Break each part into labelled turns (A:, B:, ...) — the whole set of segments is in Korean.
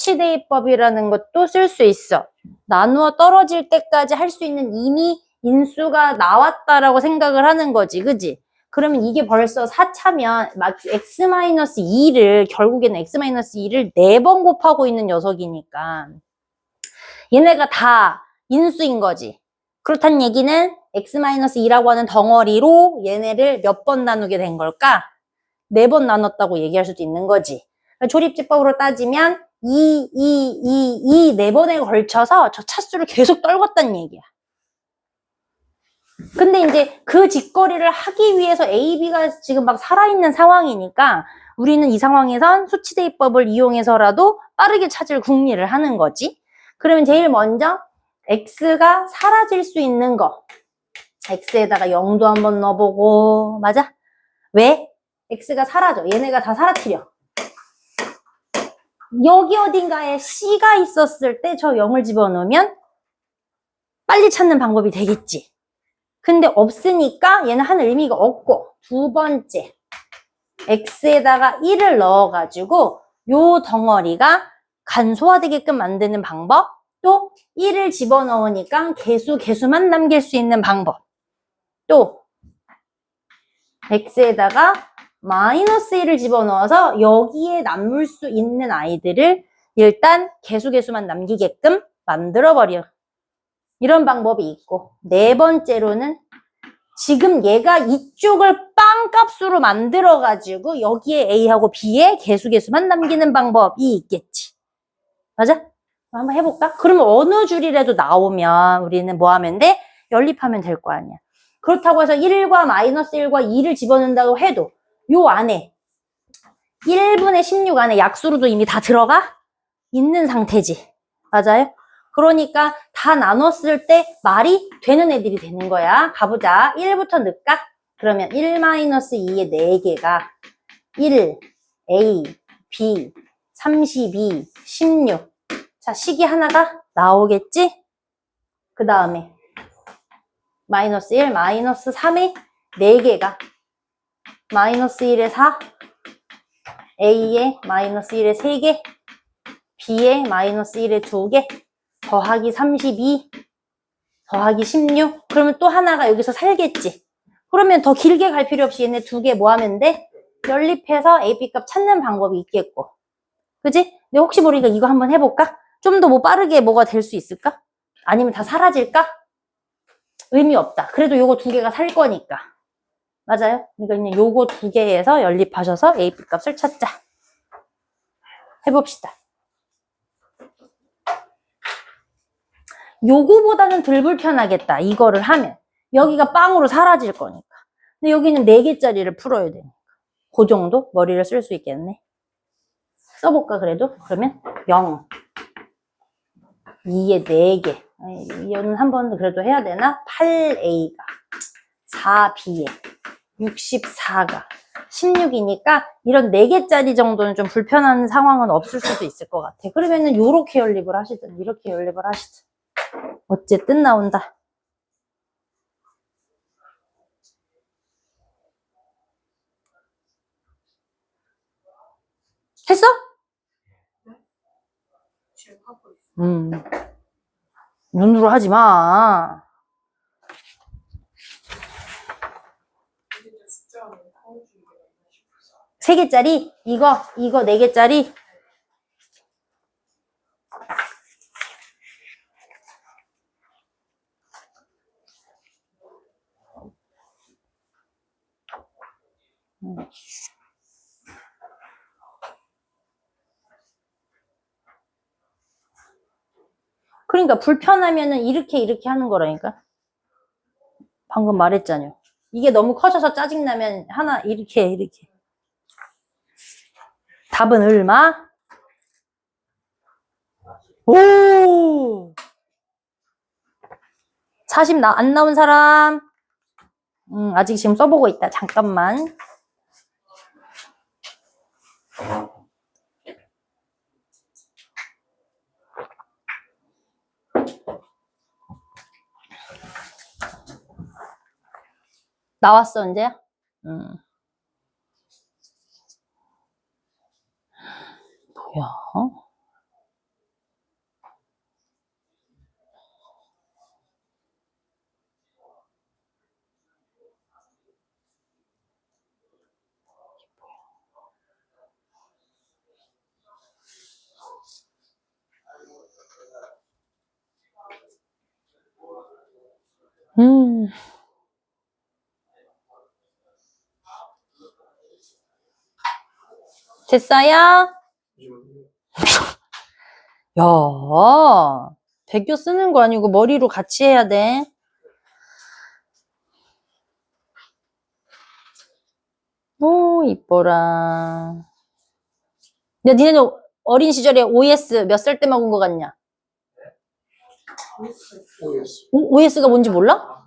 A: 수치대입법이라는 것도 쓸 수 있어. 나누어 떨어질 때까지 할 수 있는 이미 인수가 나왔다라고 생각을 하는 거지. 그지? 그러면 이게 벌써 4차면 x-2를 결국에는 x-2를 4번 곱하고 있는 녀석이니까 얘네가 다 인수인 거지. 그렇다는 얘기는 x-2라고 하는 덩어리로 얘네를 몇 번 나누게 된 걸까? 4번 나눴다고 얘기할 수도 있는 거지. 조립집법으로 따지면 4번에 걸쳐서 저 차수를 계속 떨궜다는 얘기야. 근데 이제 그 짓거리를 하기 위해서 A, B가 지금 막 살아있는 상황이니까 우리는 이 상황에선 수치대입법을 이용해서라도 빠르게 찾을 궁리를 하는 거지. 그러면 제일 먼저 X가 사라질 수 있는 거. X에다가 0도 한번 넣어보고, 맞아? 왜? X가 사라져. 얘네가 다 사라뜨려. 여기 어딘가에 C가 있었을 때 저 0을 집어넣으면 빨리 찾는 방법이 되겠지. 근데 없으니까 얘는 한 의미가 없고, 두 번째, X에다가 1을 넣어가지고 요 덩어리가 간소화되게끔 만드는 방법, 또 1을 집어넣으니까 개수만 남길 수 있는 방법, 또 X에다가 마이너스 1을 집어넣어서 여기에 남을 수 있는 아이들을 일단 개수만 남기게끔 만들어버려. 이런 방법이 있고, 네 번째로는 지금 얘가 이쪽을 빵값으로 만들어가지고 여기에 A하고 B에 개수만 남기는 방법이 있겠지. 맞아? 한번 해볼까? 그러면 어느 줄이라도 나오면 우리는 뭐 하면 돼? 연립하면 될 거 아니야. 그렇다고 해서 1과 마이너스 1과 2를 집어넣는다고 해도 요 안에 1분의 16 안에 약수로도 이미 다 들어가 있는 상태지. 맞아요? 그러니까 다 나눴을 때 말이 되는 애들이 되는 거야. 가보자. 1부터 넣을까? 그러면 1-2의 4개가 1, A, B, 32, 16. 자, 식이 하나가 나오겠지? 그 다음에 마이너스 1, 마이너스 3의 4개가 마이너스 1에 4, A에 마이너스 1에 3개, B에 마이너스 1에 2개, 더하기 32, 더하기 16. 그러면 또 하나가 여기서 살겠지. 그러면 더 길게 갈 필요 없이 얘네 2개 뭐 하면 돼? 연립해서 A, B 값 찾는 방법이 있겠고. 그지? 근데 혹시 모르니까 이거 한번 해볼까? 좀 더 뭐 빠르게 뭐가 될 수 있을까? 아니면 다 사라질까? 의미 없다. 그래도 요거 2개가 살 거니까. 맞아요? 그러니까 그냥 요거 2개에서 연립하셔서 A, B 값을 찾자. 해봅시다. 요거보다는 덜 불편하겠다. 이거를 하면. 여기가 빵으로 사라질 거니까. 근데 여기는 4개짜리를 풀어야 되니까. 그 정도 머리를 쓸 수 있겠네. 써볼까 그래도? 그러면 0, 2에 4개. 이거는 한번 그래도 해야 되나? 8A가 4B에 64가 16이니까 이런 4개짜리 정도는 좀 불편한 상황은 없을 수도 있을 것 같아. 그러면은 요렇게 연립을 하시든 이렇게 연립을 하시든 어쨌든 나온다. 했어? 눈으로 하지 마. 세 개짜리? 이거 4개짜리? 그러니까 불편하면은 이렇게 하는 거라니까. 방금 말했잖아요. 이게 너무 커져서 짜증나면 하나 이렇게. 답은 얼마? 오! 40 안 나온 사람? 아직 지금 써보고 있다. 잠깐만. 나왔어, 이제? 뭐야? 됐어요? 야, 베껴 쓰는 거 아니고 머리로 같이 해야 돼. 오, 이뻐라. 야, 니네는 어린 시절에 OS 몇 살 때 먹은 거 같냐?
B: OS.
A: OS가 뭔지 몰라?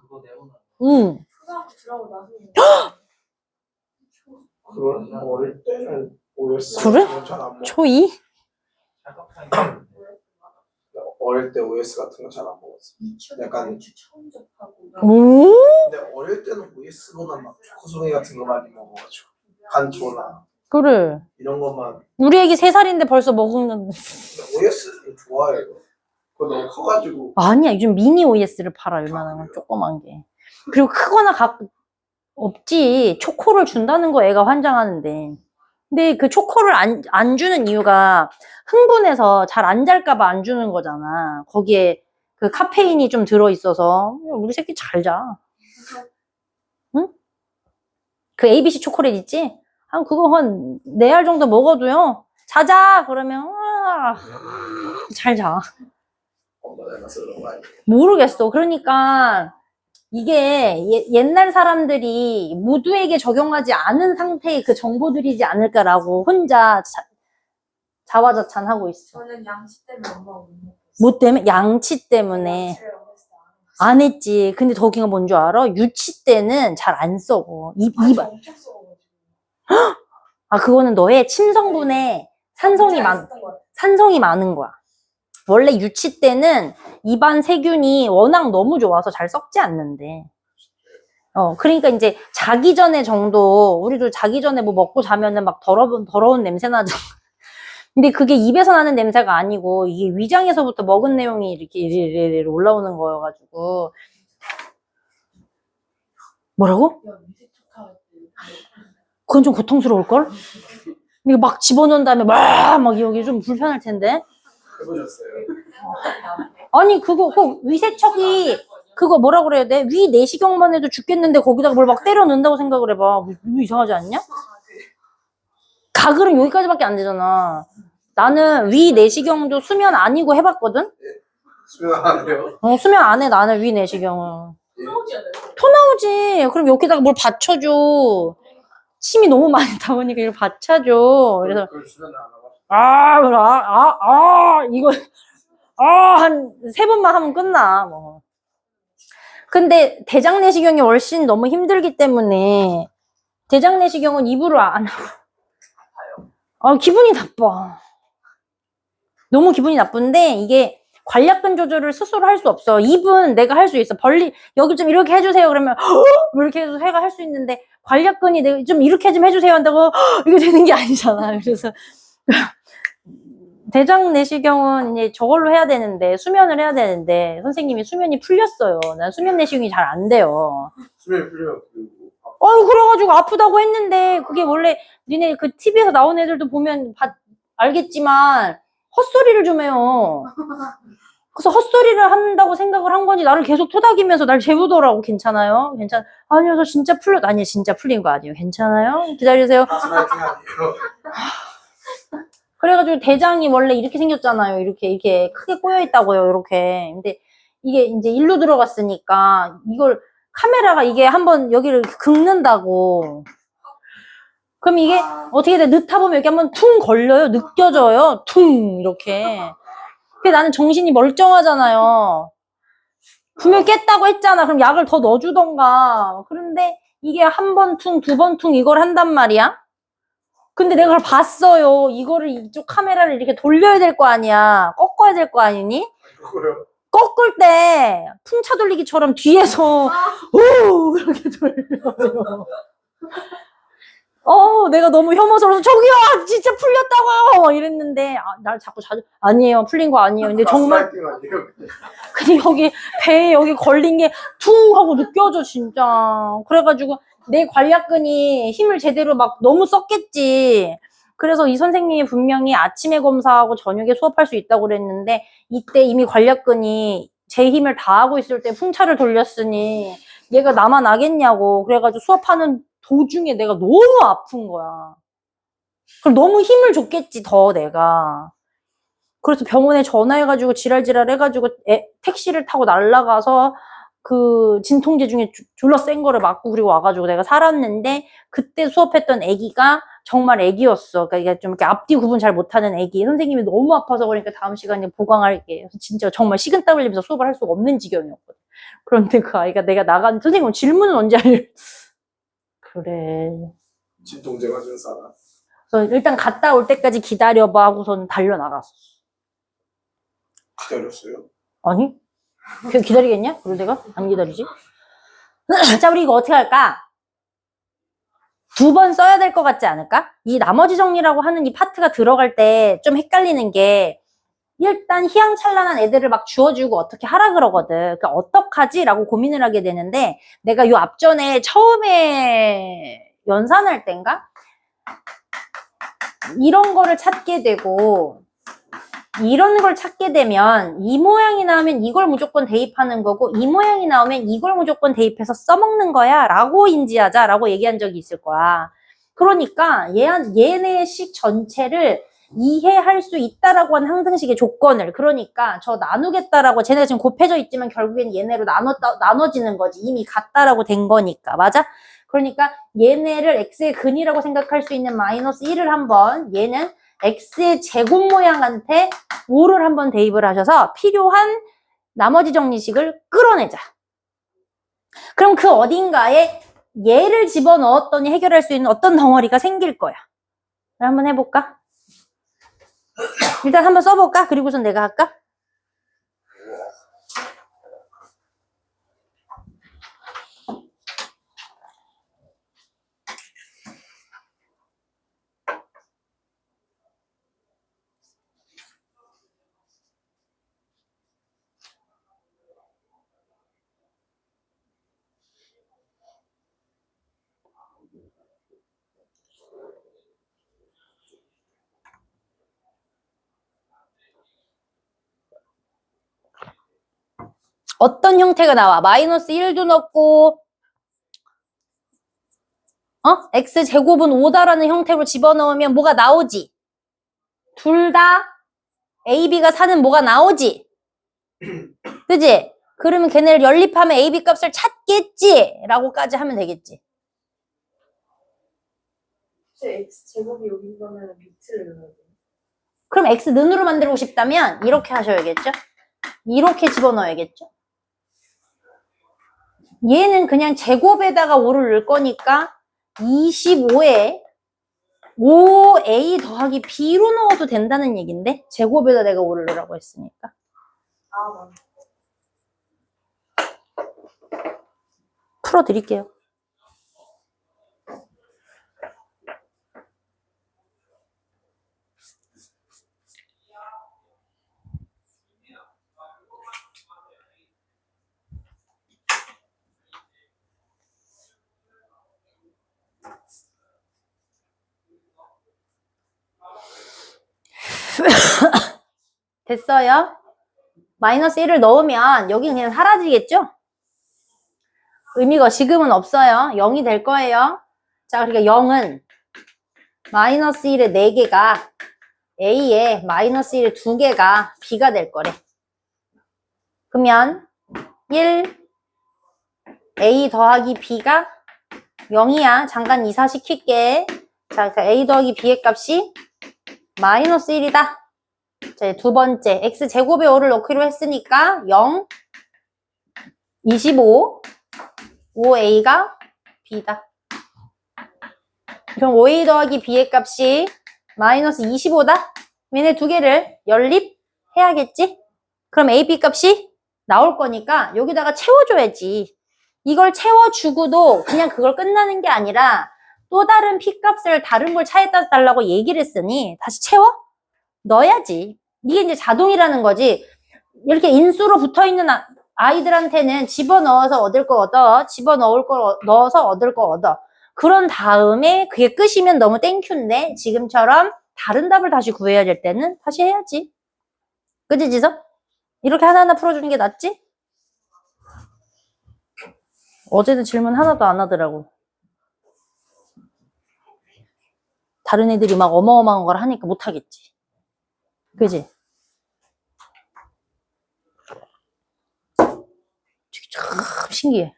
A: 응.
B: 그걸 어릴 때는 OS
A: 그래?
B: 잘안 먹어.
A: 초2?
B: 어릴 때 OS 같은 거 잘 안 먹었어. 약간
A: 오?
B: 근데 어릴 때는 OS보다 막 초코송이 같은 거 많이 먹어가지고 간초나
A: 그래.
B: 이런 것만.
A: 우리 애기 3살인데 벌써 먹는데.
B: OS를 좋아해. 그거 너무 커가지고.
A: 아니야, 요즘 미니 OS를 팔아, 요만한 건 조그만 게. 그리고 크거나 없지. 초코를 준다는 거 애가 환장하는데. 근데 그 초코를 안 주는 이유가 흥분해서 잘 안 잘까봐 안 주는 거잖아. 거기에 그 카페인이 좀 들어있어서. 우리 새끼 잘 자. 응? 그 ABC 초콜릿 있지? 그거 한 4알 정도 먹어도요. 자자! 그러면, 잘 자.
B: 엄마 닮아서 그런 거 아니야?
A: 모르겠어. 그러니까 이게 옛날 사람들이 모두에게 적용하지 않은 상태의 그 정보들이지 않을까라고 혼자 자화자찬하고 있어.
C: 저는 양치 때문에 엄마가 못 먹고
A: 뭐 때문에? 양치 때문에.
C: 양치를 어렸을 때
A: 안 했지. 근데 더기가 뭔 줄 알아? 유치 때는 잘 안 썩어.
C: 안 했어요. 엄청 썩어가지고.
A: 그거는 너의 침 성분에 산성이 많은 거야. 원래 유치 때는 입안 세균이 워낙 너무 좋아서 잘 썩지 않는데. 그러니까 이제 자기 전에 정도, 우리도 자기 전에 뭐 먹고 자면은 막 더러운 냄새 나잖아. 근데 그게 입에서 나는 냄새가 아니고, 이게 위장에서부터 먹은 내용이 이렇게 올라오는 거여가지고. 뭐라고?
C: 야, 미세 촉촉할 때.
A: 그건 좀 고통스러울걸? 이거 막 집어넣은 다음에 막 여기 좀 불편할 텐데.
B: 해보셨어요?
A: 아니, 그거 위세척이, 그거 뭐라 그래야 돼? 위 내시경만 해도 죽겠는데 거기다가 뭘 막 때려 넣는다고 생각을 해봐. 이거 이상하지 않냐? 가글은 여기까지밖에 안 되잖아. 나는 위 내시경도 수면 아니고 해봤거든?
B: 수면 안 해요?
A: 수면 안 해, 나는 위 내시경은.
C: 나오지 않아요?
A: 토 나오지. 그럼 여기다가 뭘 받쳐줘. 침이 너무 많이 나오니까 이걸 받쳐줘. 그래서,
B: 그걸 수면 안 하고.
A: 이거, 한 3번만 하면 끝나, 뭐. 근데 대장 내시경이 훨씬 너무 힘들기 때문에 대장 내시경은 입으로 안 하고. 기분이 나빠. 너무 기분이 나쁜데 이게 관략근 조절을 스스로 할 수 없어. 입은 내가 할 수 있어. 여기 좀 이렇게 해주세요. 그러면 이렇게 해서 해가 할 수 있는데 관략근이 내가 좀 이렇게 좀 해주세요 한다고 이거 되는 게 아니잖아. 그래서 대장 내시경은 이제 저걸로 해야 되는데 수면을 해야 되는데 선생님이 수면이 풀렸어요. 난 수면 내시경이 잘 안 돼요.
B: 수면 풀려.
A: 그래가지고 아프다고 했는데 그게 원래 니네 그 TV에서 나온 애들도 보면 알겠지만 헛소리를 좀 해요. 그래서 헛소리를 한다고 생각을 한 건지 나를 계속 토닥이면서 날 재우더라고. 괜찮아요? 아니요, 저 진짜 아니, 진짜 풀린 거 아니에요. 괜찮아요? 기다리세요.
B: 가스라이팅 아니에요?
A: 그래가지고 대장이 원래 이렇게 생겼잖아요. 이렇게 크게 꼬여있다고요. 이렇게. 근데 이게 이제 일로 들어갔으니까 이걸 카메라가 이게 한번 여기를 긁는다고. 그럼 이게 어떻게 돼? 넣다 보면 여기 한번 퉁 걸려요. 느껴져요. 퉁 이렇게. 근데 나는 정신이 멀쩡하잖아요. 분명히 깼다고 했잖아. 그럼 약을 더 넣어주던가. 그런데 이게 한 번 퉁, 2번 퉁 이걸 한단 말이야. 근데 내가 그걸 봤어요. 이거를 이쪽 카메라를 이렇게 돌려야 될 거 아니야. 꺾어야 될 거 아니니?
B: 그거요?
A: 꺾을 때 풍차 돌리기처럼 뒤에서 오 이렇게 돌려요. 내가 너무 혐오스러워서 저기요 진짜 풀렸다고요 이랬는데 날 자꾸 아니에요 풀린 거 아니에요. 근데 정말
B: 가스라이팅 아니에요?
A: 근데 여기 배에 여기 걸린 게 퉁 하고 느껴져 진짜. 그래가지고 내 관략근이 힘을 제대로 막 너무 썼겠지. 그래서 이 선생님이 분명히 아침에 검사하고 저녁에 수업할 수 있다고 그랬는데 이때 이미 관략근이 제 힘을 다하고 있을 때 풍차를 돌렸으니 얘가 나만 아겠냐고. 그래가지고 수업하는 도중에 내가 너무 아픈 거야. 그럼 너무 힘을 줬겠지, 더 내가. 그래서 병원에 전화해가지고 지랄지랄 해가지고 택시를 타고 날라가서 그 진통제 중에 졸라 센 거를 맞고 그리고 와가지고 내가 살았는데 그때 수업했던 애기가 정말 애기였어. 그러니까 좀 이렇게 앞뒤 구분 잘 못하는 애기. 선생님이 너무 아파서 그러니까 다음 시간에 보강할게. 진짜 정말 식은땀 흘리면서 수업을 할 수가 없는 지경이었거든. 그런데 그 아이가 내가 나간 선생님 질문은 언제 할? 그래.
B: 진통제 맞은 사람.
A: 그래서 일단 갔다 올 때까지 기다려봐 하고선 달려나갔어.
B: 기다렸어요?
A: 아니? 기다리겠냐? 그리고 내가? 안 기다리지? 자, 우리 이거 어떻게 할까? 2번 써야 될 것 같지 않을까? 이 나머지 정리라고 하는 이 파트가 들어갈 때 좀 헷갈리는 게 일단 희양찬란한 애들을 막 주워주고 어떻게 하라 그러거든. 그러니까 어떡하지? 라고 고민을 하게 되는데 내가 요 앞전에 처음에 연산할 땐가? 이런 거를 찾게 되고 이런 걸 찾게 되면 이 모양이 나오면 이걸 무조건 대입하는 거고 이 모양이 나오면 이걸 무조건 대입해서 써먹는 거야 라고 인지하자 라고 얘기한 적이 있을 거야. 그러니까 얘네 식 전체를 이해할 수 있다라고 하는 항등식의 조건을 그러니까 저 나누겠다라고 쟤네가 지금 곱해져 있지만 결국엔 얘네로 나눠지는 거지. 이미 같다라고 된 거니까. 맞아? 그러니까 얘네를 x의 근이라고 생각할 수 있는 마이너스 1을 한번 얘는 x의 제곱 모양한테 5를 한번 대입을 하셔서 필요한 나머지 정리식을 끌어내자. 그럼 그 어딘가에 얘를 집어넣었더니 해결할 수 있는 어떤 덩어리가 생길 거야. 한번 해볼까? 일단 한번 써볼까? 그리고선 내가 할까? 어떤 형태가 나와? 마이너스 1도 넣고 x제곱은 5다라는 형태로 집어넣으면 뭐가 나오지? 둘 다 a, b가 사는 뭐가 나오지? 그지? 그러면 걔네를 연립하면 a, b 값을 찾겠지? 라고까지 하면 되겠지.
C: X제곱이 여기 거면 밑을 넣어야 돼.
A: 그럼 x 는으로 만들고 싶다면 이렇게 하셔야겠죠? 이렇게 집어넣어야겠죠? 얘는 그냥 제곱에다가 5를 넣을 거니까 25에 5a 더하기 b로 넣어도 된다는 얘긴데 제곱에다 내가 5를 넣으라고 했으니까.
C: 아, 맞네.
A: 풀어드릴게요. 됐어요? 마이너스 1을 넣으면 여기 그냥 사라지겠죠? 의미가 지금은 없어요. 0이 될 거예요. 자, 그러니까 0은 마이너스 1의 4개가 A에 마이너스 1의 2개가 B가 될 거래. 그러면 1 A 더하기 B가 0이야. 잠깐 이사시킬게. 자, 그러니까 A 더하기 B의 값이 마이너스 1이다. 자, 두 번째 X제곱에 5를 넣기로 했으니까 0, 25, 5A가 B다. 그럼 5A 더하기 B의 값이 마이너스 25다? 얘네 두 개를 연립해야겠지? 그럼 A, B 값이 나올 거니까 여기다가 채워줘야지. 이걸 채워주고도 그냥 그걸 끝나는 게 아니라 또 다른 P 값을 다른 걸 차에다 달라고 얘기를 했으니 다시 채워? 넣어야지. 이게 이제 자동이라는 거지. 이렇게 인수로 붙어있는 아이들한테는 집어넣어서 얻을 거 얻어. 집어넣을 거 넣어서 얻을 거 얻어. 그런 다음에 그게 끝이면 너무 땡큐인데 지금처럼 다른 답을 다시 구해야 될 때는 다시 해야지. 그치 지석? 이렇게 하나하나 풀어주는 게 낫지? 어제는 질문 하나도 안 하더라고. 다른 애들이 막 어마어마한 걸 하니까 못하겠지. 그지? 참 신기해.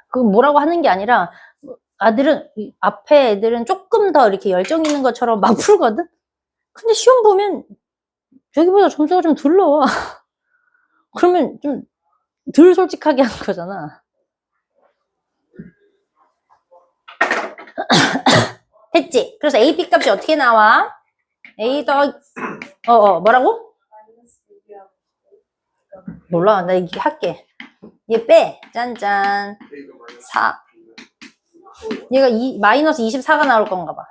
A: 그건 뭐라고 하는 게 아니라 앞에 애들은 조금 더 이렇게 열정 있는 것처럼 막 풀거든? 근데 시험 보면 여기보다 점수가 좀 덜 나와. 그러면 좀 덜 솔직하게 하는 거잖아. 됐지? 그래서 A, B 값이 어떻게 나와? A 뭐라고?
C: 마이너스 6이라고.
A: 몰라. 나 이거 할게. 얘 빼. 짠짠. 4. 얘가 마이너스 24가 나올 건가 봐.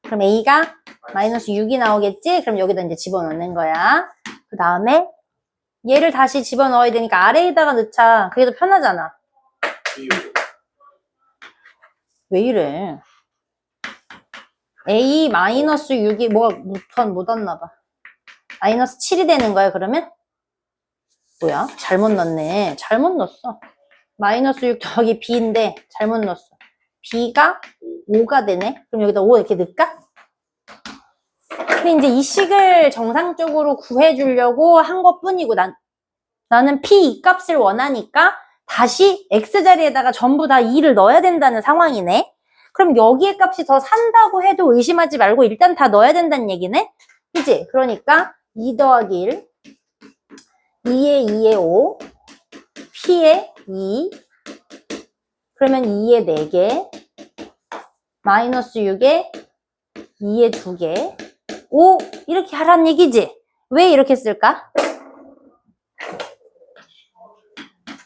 A: 그럼 A가 마이너스 6이 나오겠지? 그럼 여기다 이제 집어넣는 거야. 그 다음에 얘를 다시 집어넣어야 되니까 아래에다가 넣자. 그게 더 편하잖아. 왜 이래? A 마이너스 6이 뭐가 못 왔나 봐. 마이너스 7이 되는 거야, 그러면? 뭐야? 잘못 넣었네. 잘못 넣었어. 마이너스 6 더하기 B인데 잘못 넣었어. B가 5가 되네. 그럼 여기다 5 이렇게 넣을까? 근데 이제 이 식을 정상적으로 구해주려고 한 것뿐이고 나는 P 이 값을 원하니까 다시 X 자리에다가 전부 다 2를 넣어야 된다는 상황이네. 그럼 여기에 값이 더 산다고 해도 의심하지 말고 일단 다 넣어야 된다는 얘기네? 그치? 그러니까 2 더하기 1, 2에 2에 5, P에 2, 그러면 2에 4개, 마이너스 6에 2에 2개, 5 이렇게 하란 얘기지? 왜 이렇게 쓸까?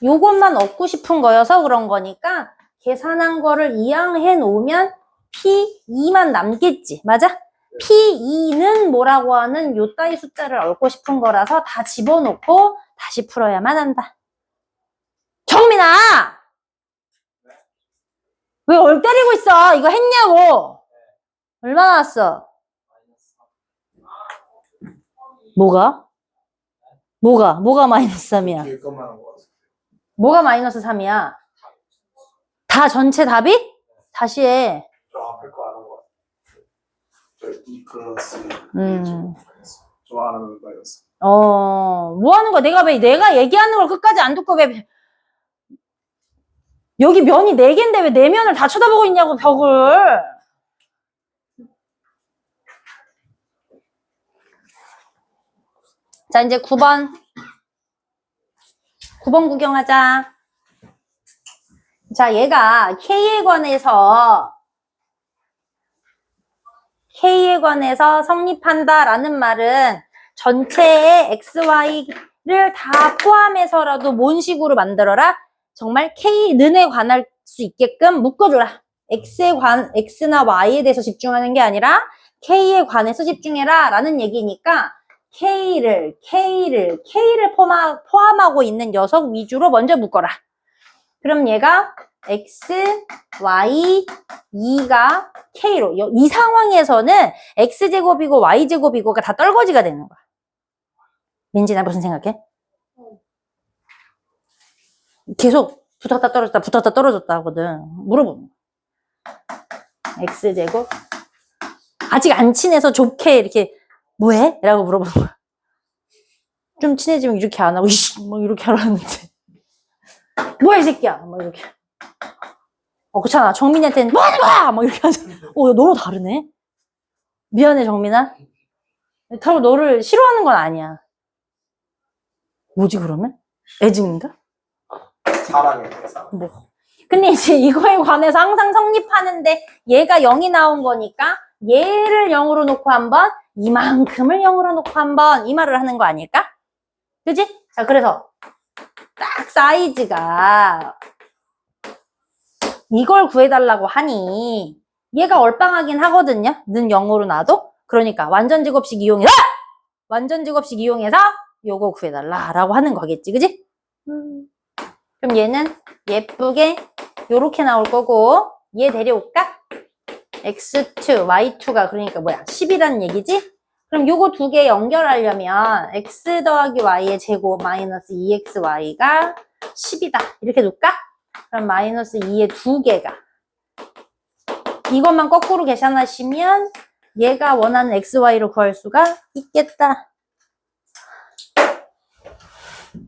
A: 요것만 얻고 싶은 거여서 그런 거니까 계산한 거를 이항해 놓으면 P2만 남겠지. 맞아? P2는 뭐라고 하는 요 따위 숫자를 얻고 싶은 거라서 다 집어넣고 다시 풀어야만 한다. 정민아! 왜 얼 때리고 있어? 이거 했냐고! 얼마 나왔어? 뭐가? 뭐가 마이너스 3이야?
B: 뒤에 것만 한 거 같아.
A: 뭐가 마이너스 3이야? 다 전체 답이? 다시 해.
B: 저 앞에 거 안 한 거 같아. 저 E 플러스 저 안 하는 거였어.
A: 뭐 하는 거야? 내가 얘기하는 걸 끝까지 안 듣고 왜, 여기 면이 4개인데 왜 4면을 다 쳐다보고 있냐고, 벽을. 자, 이제 9번. 9번 구경하자. 자, 얘가 K에 관해서 성립한다라는 말은 전체의 XY를 다 포함해서라도 뭔 식으로 만들어라? 정말 K는에 관할 수 있게끔 묶어줘라. X나 Y에 대해서 집중하는 게 아니라 K에 관해서 집중해라 라는 얘기니까 K를 포함하고 있는 녀석 위주로 먼저 묶어라. 그럼 얘가 X, Y, 2가 K로. 이 상황에서는 X제곱이고 Y제곱이고가 다 떨거지가 되는 거야. 민지나 무슨 생각해? 계속 붙었다 떨어졌다 하거든. 물어보는 거야. X제곱. 아직 안 친해서 좋게 이렇게 뭐해? 라고 물어보는 거야. 좀 친해지면 이렇게 안 하고 뭐 이렇게 하라는데 뭐야 이 새끼야 막 이렇게. 그렇잖아. 정민이한테는 뭐 하는 거야 막 이렇게 하잖아. 너무 다르네. 미안해 정민아. 그렇다고 너를 싫어하는 건 아니야. 뭐지 그러면? 애증인가?
B: 사랑해.
A: 뭐. 근데 이제 이거에 관해서 항상 성립하는데 얘가 0이 나온 거니까 얘를 0으로 놓고 한번 이만큼을 0으로 놓고 한번 이 말을 하는 거 아닐까? 그지? 자, 그래서 딱 사이즈가 이걸 구해달라고 하니 얘가 얼빵하긴 하거든요. 는 0으로 놔도. 그러니까 완전제곱식 이용해서 요거 구해달라라고 하는 거겠지. 그지? 그럼 얘는 예쁘게 요렇게 나올 거고 얘 데려올까? X2, Y2가 그러니까 뭐야? 10이라는 얘기지? 그럼 요거 두 개 연결하려면 x 더하기 y의 제곱 마이너스 2xy가 10이다. 이렇게 놓을까? 그럼 마이너스 2의 두 개가. 이것만 거꾸로 계산하시면 얘가 원하는 xy를 구할 수가 있겠다.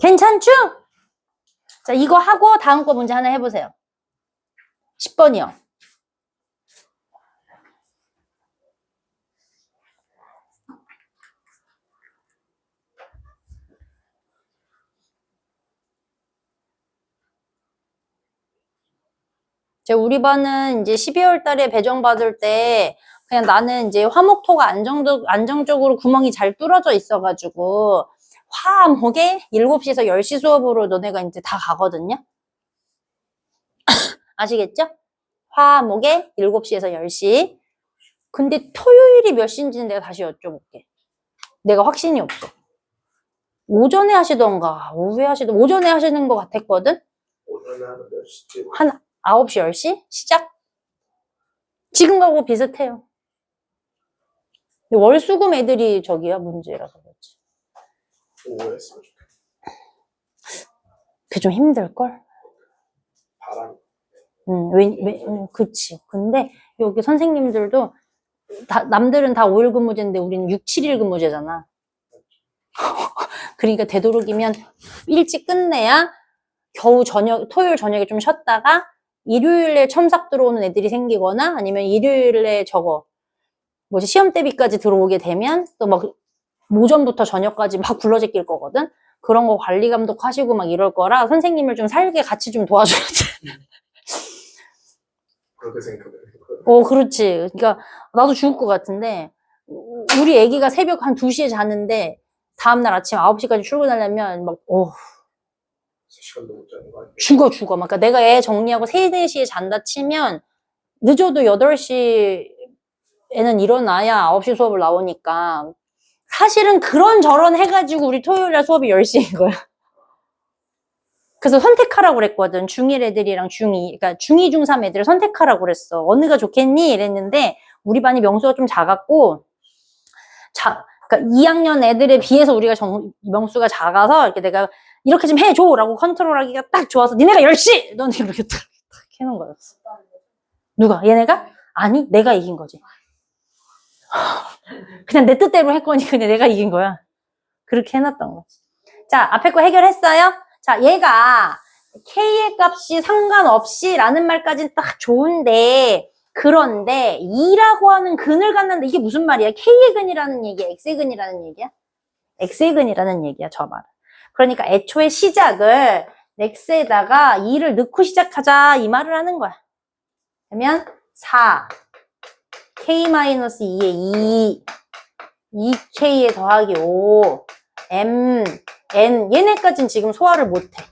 A: 괜찮죠? 자, 이거 하고 다음 거 문제 하나 해보세요. 10번이요. 우리 반은 이제 12월 달에 배정 받을 때 그냥 나는 이제 화목토가 안정적으로 구멍이 잘 뚫어져 있어가지고 화목에 7시에서 10시 수업으로 너네가 이제 다 가거든요. 아시겠죠? 화목에 7시에서 10시. 근데 토요일이 몇 시인지는 내가 다시 여쭤볼게. 내가 확신이 없어. 오전에 하시던가 오전에 하시는 것 같았거든?
B: 오전에 하는 몇 시지?
A: 한 9시, 10시? 시작? 지금하고 비슷해요. 월수금 애들이 저기야 문제라서 그렇지.
B: 오후 했으면 좋겠다.
A: 그게 좀 힘들걸?
B: 바람.
A: 그치. 근데 여기 선생님들도 남들은 다 5일 근무제인데 우리는 6, 7일 근무제잖아. 그러니까 되도록이면 일찍 끝내야 겨우 토요일 저녁에 좀 쉬었다가 일요일에 첨삭 들어오는 애들이 생기거나 아니면 일요일에 시험 대비까지 들어오게 되면 또 막 오전부터 저녁까지 막 굴러제낄 거거든? 그런 거 관리 감독하시고 막 이럴 거라 선생님을 좀 살게 같이 좀 도와줘야 돼.
B: 그렇게 생각해.
A: 그렇지. 그러니까 나도 죽을 것 같은데 우리 애기가 새벽 한 2시에 자는데 다음날 아침 9시까지 출근하려면 막
B: 3시간도 못 자는 거 아니야?
A: 죽어. 그러니까 내가 애 정리하고 3, 4시에 잔다 치면 늦어도 8시에는 일어나야 9시 수업을 나오니까 사실은 그런저런 해가지고 우리 토요일날 수업이 10시인 거야. 그래서 선택하라고 그랬거든. 중1 애들이랑 그러니까 중2, 중3 애들을 선택하라고 그랬어. 어느가 좋겠니? 이랬는데 우리 반이 명수가 좀 작았고 그러니까 2학년 애들에 비해서 우리가 명수가 작아서 이렇게 내가 이렇게 좀 해줘라고 컨트롤하기가 딱 좋아서 니네가 10시! 너는 이렇게 딱 해놓은 거였어. 누가? 얘네가? 아니, 내가 이긴 거지. 그냥 내 뜻대로 했거니 그냥 내가 이긴 거야. 그렇게 해놨던 거지. 자, 앞에 거 해결했어요? 자, 얘가 K의 값이 상관없이 라는 말까지는 딱 좋은데 그런데 2라고 하는 근을 갖는데 이게 무슨 말이야? K의 근이라는 얘기야? X의 근이라는 얘기야? X의 근이라는 얘기야, 저 말은. 그러니까 애초에 시작을 X에다가 2를 넣고 시작하자 이 말을 하는 거야. 그러면 4 K-2에 2 2K에 더하기 5 M N 얘네까지는 지금 소화를 못해.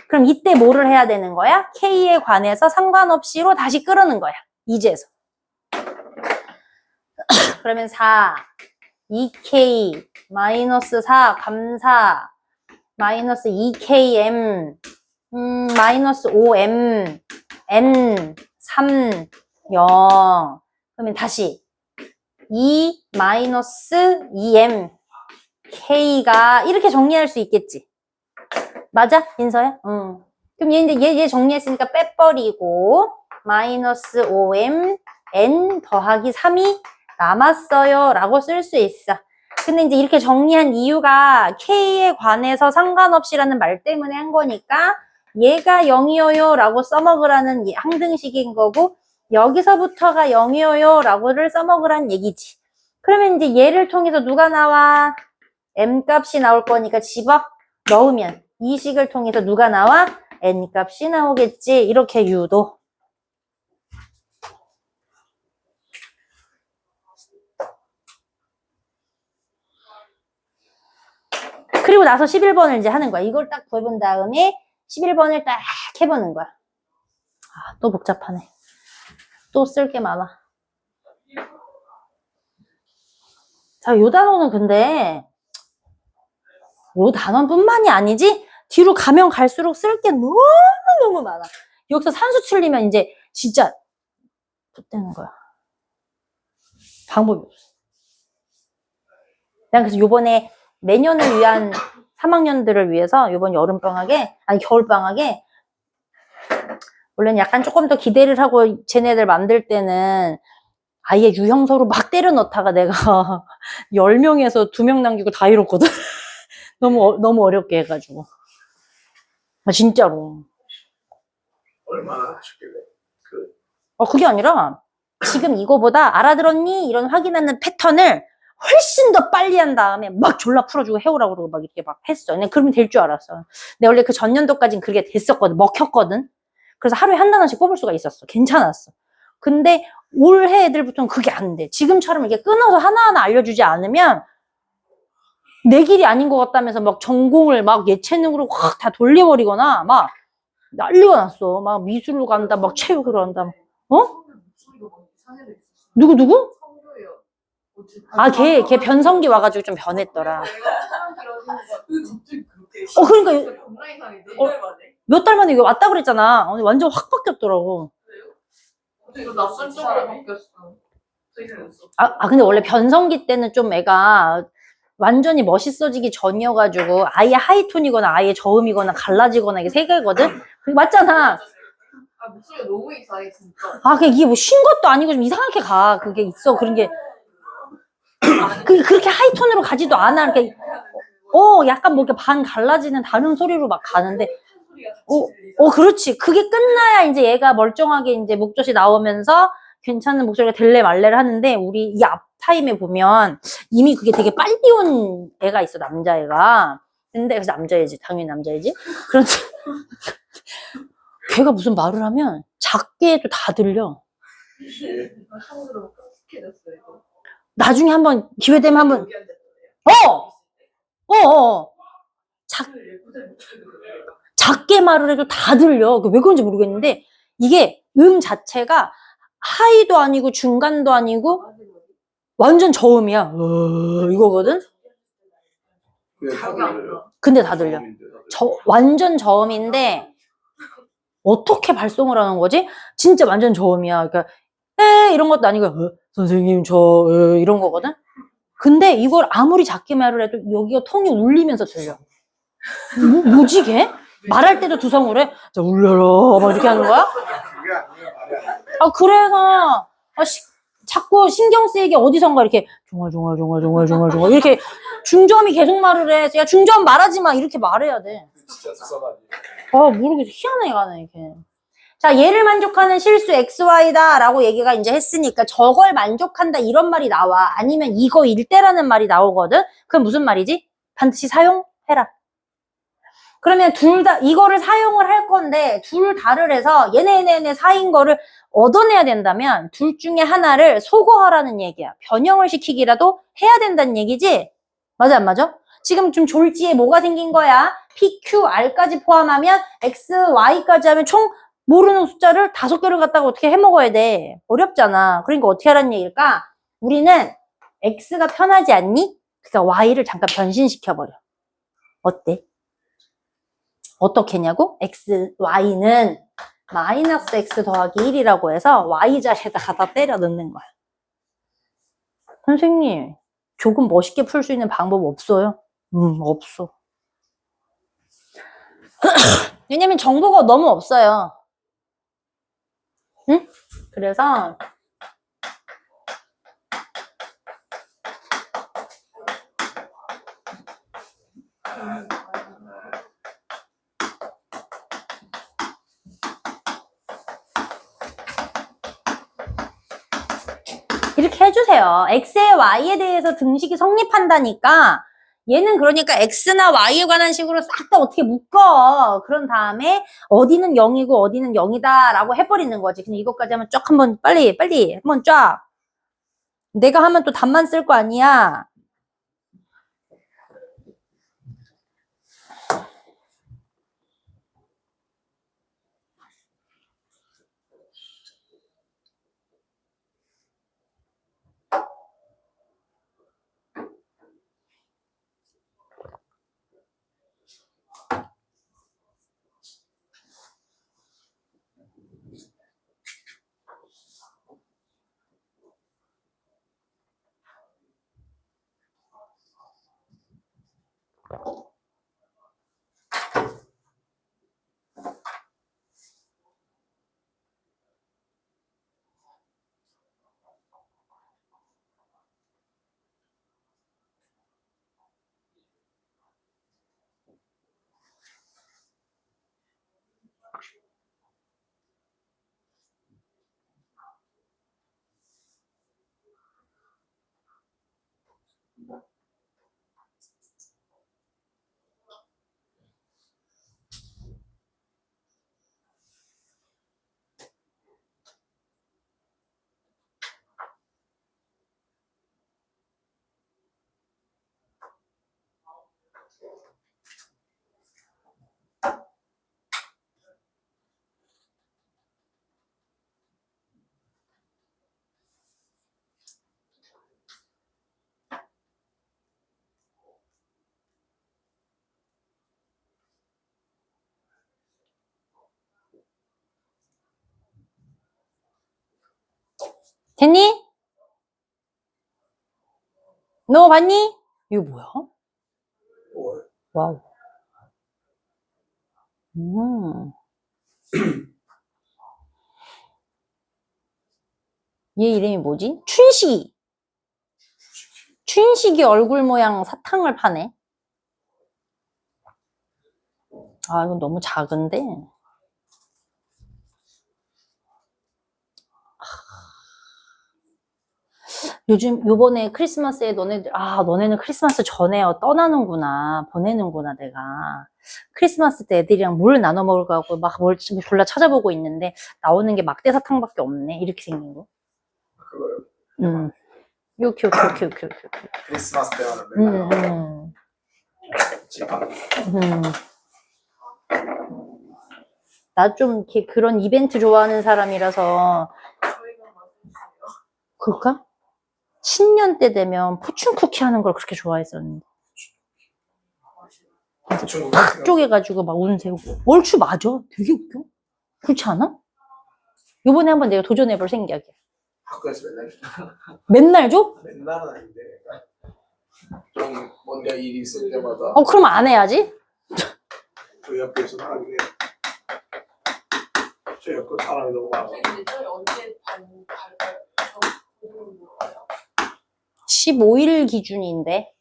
A: 그럼 이때 뭐를 해야 되는 거야? K에 관해서 상관없이로 다시 끌어는 거야. 이제서. 그러면 4 2K 마이너스 4 감사 마이너스 2KM 마이너스 5M N 3 0 그러면 다시 2 마이너스 2M K가 이렇게 정리할 수 있겠지. 맞아? 인서야? 응. 그럼 얘 정리했으니까 빼버리고 마이너스 5M N 더하기 3이 남았어요 라고 쓸 수 있어. 근데 이제 이렇게 정리한 이유가 K에 관해서 상관없이라는 말 때문에 한 거니까 얘가 0이어요 라고 써먹으라는 항등식인 거고 여기서부터가 0이어요 라고를 써먹으라는 얘기지. 그러면 이제 얘를 통해서 누가 나와? M 값이 나올 거니까 집어 넣으면 이 식을 통해서 누가 나와? N 값이 나오겠지. 이렇게 유도. 그리고 나서 11번을 이제 하는 거야. 이걸 딱 구해본 다음에 11번을 딱 해보는 거야. 아, 또 복잡하네. 또 쓸 게 많아. 자, 요 단어는 근데 요 단어뿐만이 아니지 뒤로 가면 갈수록 쓸 게 너무너무 많아. 여기서 산수 틀리면 이제 진짜 X되는 거야. 방법이 없어. 난 그래서 요번에 내년을 위한 3학년들을 위해서 요번 여름방학에, 아니 겨울방학에 원래는 약간 조금 더 기대를 하고 쟤네들 만들 때는 아예 유형서로 막 때려 넣다가 내가 10명에서 2명 남기고 다 잃었거든. 너무 어렵게 해가지고. 아, 진짜로.
B: 얼마나 하셨길래 그
A: 그게 아니라 지금 이거보다 알아들었니? 이런 확인하는 패턴을 훨씬 더 빨리 한 다음에 막 졸라 풀어주고 해오라고 그러고 막 이렇게 막 했어. 그냥 그러면 될 줄 알았어. 근데 원래 그 전년도까지는 그게 됐었거든. 먹혔거든. 그래서 하루에 한 단어씩 뽑을 수가 있었어. 괜찮았어. 근데 올해 애들부터는 그게 안 돼. 지금처럼 이렇게 끊어서 하나하나 알려주지 않으면 내 길이 아닌 것 같다면서 막 전공을 막 예체능으로 확 다 돌려버리거나 막 난리가 났어. 막 미술로 간다, 막 체육으로 간다. 어?
C: 목소리가 막 이상해져 있었어.
A: 누구?
C: 성도예요.
A: 아, 걔 변성기 와가지고 좀 변했더라.
C: 갑자기 그렇게.
A: 그러니까
C: 겁나 이상해.
A: 어.
C: 4달 만에.
A: 몇 달 만에 이거 왔다 그랬잖아. 완전 확 바뀌었더라고.
C: 이거 낯선 쪽으로 바뀌었어. 더 이상했어.
A: 근데 원래 변성기 때는 좀 애가 완전히 멋있어지기 전이어가지고 아예 하이톤이거나 아예 저음이거나 갈라지거나 이게 세 개거든? 맞잖아.
C: 목소리가 너무 이상해 진짜.
A: 그게 이게 뭐 쉰 것도 아니고 좀 이상하게 가. 그게 있어. 그런 게. 그렇게 하이톤으로 가지도 않아. 이렇게, 약간 뭐 이렇게 반 갈라지는 다른 소리로 막 가는데. 그렇지. 그게 끝나야 이제 얘가 멀쩡하게 이제 목젖이 나오면서 괜찮은 목소리가 될래 말래를 하는데, 우리 이 앞 타임에 보면 이미 그게 되게 빨리 온 애가 있어, 남자애가. 근데 그래서 남자애지. 당연히 남자애지. 그런데 걔가 무슨 말을 하면 작게 해도 다 들려.
C: 처음으로 끔찍해졌어 이거.
A: 나중에 한번 기회 되면 한번 작게 말을 해도 다 들려. 왜 그런지 모르겠는데 이게 자체가 하이도 아니고 중간도 아니고 완전 저음이야. 이거거든. 근데 다 들려. 완전 저음인데 어떻게 발성을 하는 거지? 진짜 완전 저음이야. 그러니까 이런 것도 아니고 선생님 이런 거거든. 근데 이걸 아무리 작게 말을 해도 여기가 통이 울리면서 들려. 뭐지 걔? 말할 때도 두성을 해? 자, 울려라 막 이렇게 하는 거야?
B: 그게 아니에요 말이야.
A: 그래서 자꾸 신경 쓰이게 어디선가 이렇게 종알종알 이렇게 중저음이 계속 말을 해. 야, 중저음 말하지 마 이렇게 말해야 돼.
B: 진짜 수사가
A: 모르겠어. 희한해 가네 이렇게. 자, 얘를 만족하는 실수 XY다 라고 얘기가 이제 했으니까 저걸 만족한다 이런 말이 나와. 아니면 이거일 때라는 말이 나오거든. 그럼 무슨 말이지? 반드시 사용해라. 그러면 둘 다 이거를 사용을 할 건데 둘 다를 해서 얘네 사이인 거를 얻어내야 된다면 둘 중에 하나를 소거하라는 얘기야. 변형을 시키기라도 해야 된다는 얘기지? 맞아 안 맞아? 지금 좀 졸지에 뭐가 생긴 거야? P, Q, R까지 포함하면 X, Y까지 하면 총 모르는 숫자를 5개를 갖다가 어떻게 해먹어야 돼? 어렵잖아. 그러니까 어떻게 하라는 얘기일까? 우리는 X가 편하지 않니? 그러니까 Y를 잠깐 변신시켜버려. 어때? 어떻게 했냐고? Y는 마이너스 X 더하기 1이라고 해서 Y자리에다 갖다 때려 넣는 거야. 선생님, 조금 멋있게 풀 수 있는 방법 없어요? 없어. 왜냐면 정보가 너무 없어요. 응? 그래서 이렇게 해주세요. X에 Y에 대해서 등식이 성립한다니까 얘는 그러니까 X나 Y에 관한 식으로 싹 다 어떻게 묶어. 그런 다음에 어디는 0이고 어디는 0이다 라고 해버리는 거지. 근데 이것까지 하면 쫙 한번 빨리 한번 쫙. 내가 하면 또 답만 쓸 거 아니야. 됐니? 너 봤니? 이거 뭐야?
B: 뭘?
A: 와우. 얘 이름이 뭐지? 춘식이. 춘식이 얼굴 모양 사탕을 파네. 아, 이건 너무 작은데. 요번에 크리스마스에 너네는 크리스마스 전에 떠나는구나. 보내는구나, 내가. 크리스마스 때 애들이랑 뭘 나눠 먹을까 하고 뭘 졸라 찾아보고 있는데, 나오는 게 막대 사탕밖에 없네. 이렇게 생긴 거.
B: 그거요.
A: 요키.
B: 크리스마스 때는 맨날 집안.
A: 나 좀 그런 이벤트 좋아하는 사람이라서,
C: 저희가 맞으세요.
A: 그럴까? 신년 때 되면 포춘 쿠키 하는 걸 그렇게 좋아했었는데. 탁 쪼개가지고 막 운 세우고. 얼추 맞아. 되게 웃겨. 그렇지 않아? 요번에 한번 내가 도전해볼 생각이야.
B: 학교에서 맨날
A: 맨날 줘?
B: 맨날은 아닌데 좀 뭔가 일이 있을 때마다
A: 그럼 안 해야지.
B: 저희 학교에서 하긴 해요. 저희 학교 사람이 너무 많아.
C: 근데 저희 언제 갈까요? 저 보고 물어봐요.
A: 15일 기준인데.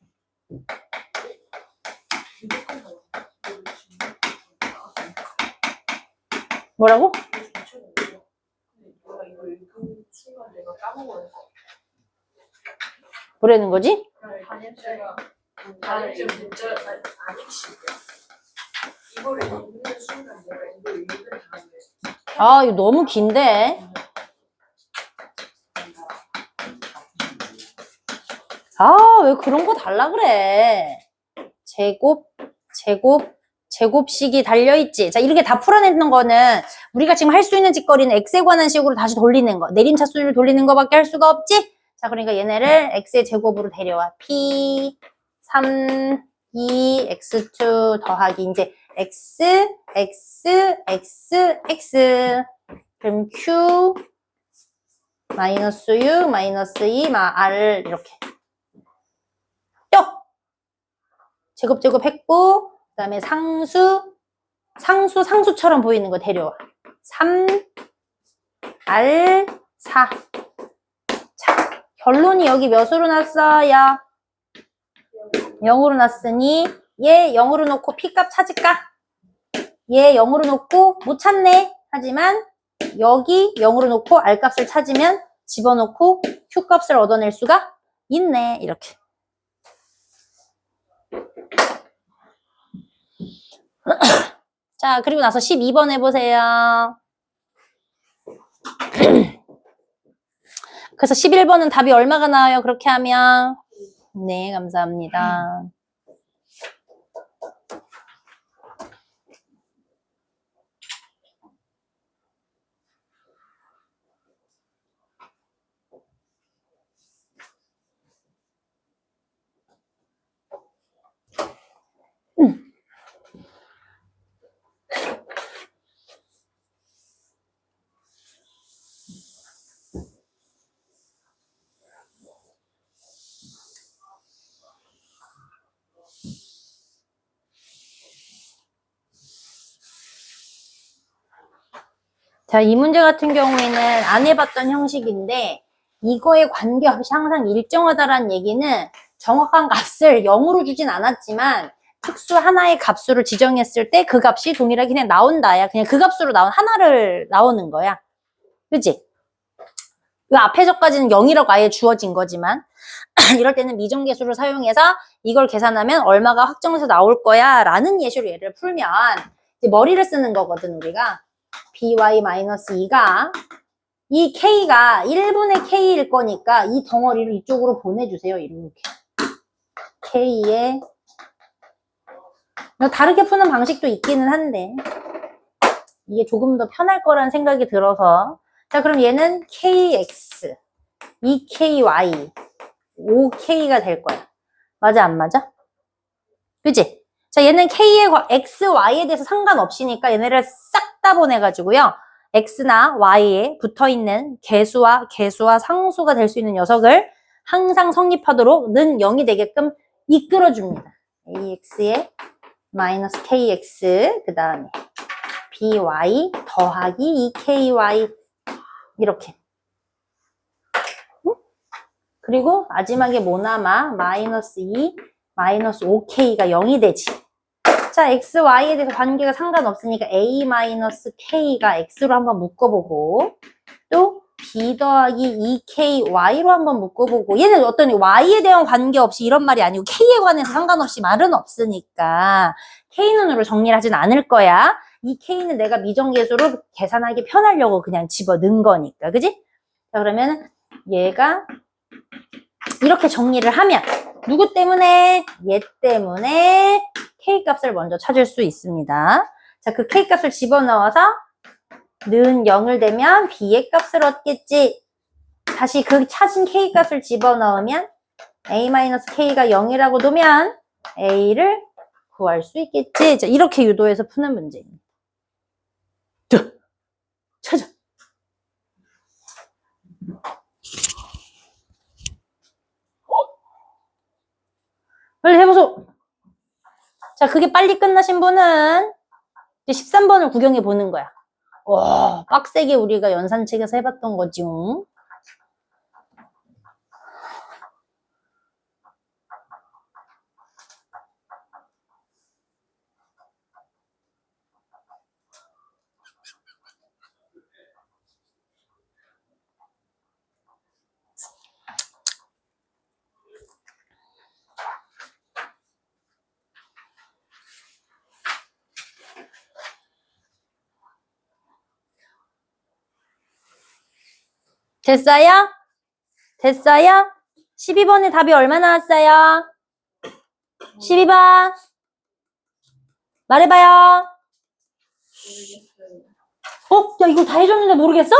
A: 뭐라고? 뭐라는 거지? 아, 이거 너무 긴데. 아, 왜 그런 거 달라 그래. 제곱식이 달려있지. 자, 이렇게 다 풀어내는 거는 우리가 지금 할 수 있는 짓거리는 x에 관한 식으로 다시 돌리는 거. 내림차순위를 돌리는 거밖에 할 수가 없지? 자, 그러니까 얘네를 x의 제곱으로 데려와. p 3, 2, x2 더하기 이제 x. 그럼 q 마이너스 6, 마이너스 2, r 이렇게. 제곱 했고, 그 다음에 상수처럼 보이는 거 데려와. 3, R, 4. 자, 결론이 여기 몇으로 났어요? 0으로 났으니, 얘 0으로 놓고 P값 찾을까? 얘 0으로 놓고 못 찾네. 하지만, 여기 0으로 놓고 R값을 찾으면 집어넣고 Q값을 얻어낼 수가 있네. 이렇게. 자, 그리고 나서 12번 해보세요. 그래서 11번은 답이 얼마가 나와요? 그렇게 하면. 네, 감사합니다. 자, 이 문제 같은 경우에는 안 해봤던 형식인데 이거에 관계없이 항상 일정하다라는 얘기는 정확한 값을 0으로 주진 않았지만 특수 하나의 값수를 지정했을 때 그 값이 동일하게 그냥 나온다야. 그냥 그 값수로 나온 하나를 나오는 거야. 그치? 이 앞에 저까지는 0이라고 아예 주어진 거지만 이럴 때는 미정계수를 사용해서 이걸 계산하면 얼마가 확정해서 나올 거야 라는 예시로 얘를 풀면 이제 머리를 쓰는 거거든 우리가. by-2가 이 k가 1분의 k일 거니까 이 덩어리를 이쪽으로 보내주세요. 이렇게 k에 다르게 푸는 방식도 있기는 한데 이게 조금 더 편할 거라는 생각이 들어서 자 그럼 얘는 kx 2ky 5k가 될 거야. 맞아 안 맞아? 그치? 자 얘는 k의 x, y에 대해서 상관없이니까 얘네를 싹 다 보내가지고요. x나 y에 붙어있는 개수와 상수가 될 수 있는 녀석을 항상 성립하도록 는 0이 되게끔 이끌어줍니다. ax에 마이너스 kx 그 다음에 by 더하기 2ky 이렇게. 그리고 마지막에 뭐 남아? 마이너스 2, 마이너스 5k가 0이 되지. 자, x, y에 대해서 관계가 상관없으니까 a 마이너스 k가 x로 한번 묶어보고 또 b 더하기 2k y로 한번 묶어보고 얘는 어떤 y에 대한 관계없이 이런 말이 아니고 k에 관해서 상관없이 말은 없으니까 k눈으로 정리를 하진 않을 거야. 이 k는 내가 미정계수로 계산하기 편하려고 그냥 집어넣은 거니까. 그지? 자, 그러면 얘가 이렇게 정리를 하면 누구 때문에? 얘 때문에 k 값을 먼저 찾을 수 있습니다. 자, 그 k 값을 집어넣어서 는 0을 대면 b의 값을 얻겠지. 다시 그 찾은 k 값을 집어넣으면 a-k가 0이라고 두면 a를 구할 수 있겠지. 자, 이렇게 유도해서 푸는 문제입니다. 찾아. 빨리 해보소. 자, 그게 빨리 끝나신 분은 이제 13번을 구경해 보는 거야. 와, 빡세게 우리가 연산책에서 해봤던 거지. 응? 됐어요? 됐어요? 12번에 답이 얼마 나왔어요? 12번. 말해봐요. 야, 이거 다 해줬는데 모르겠어?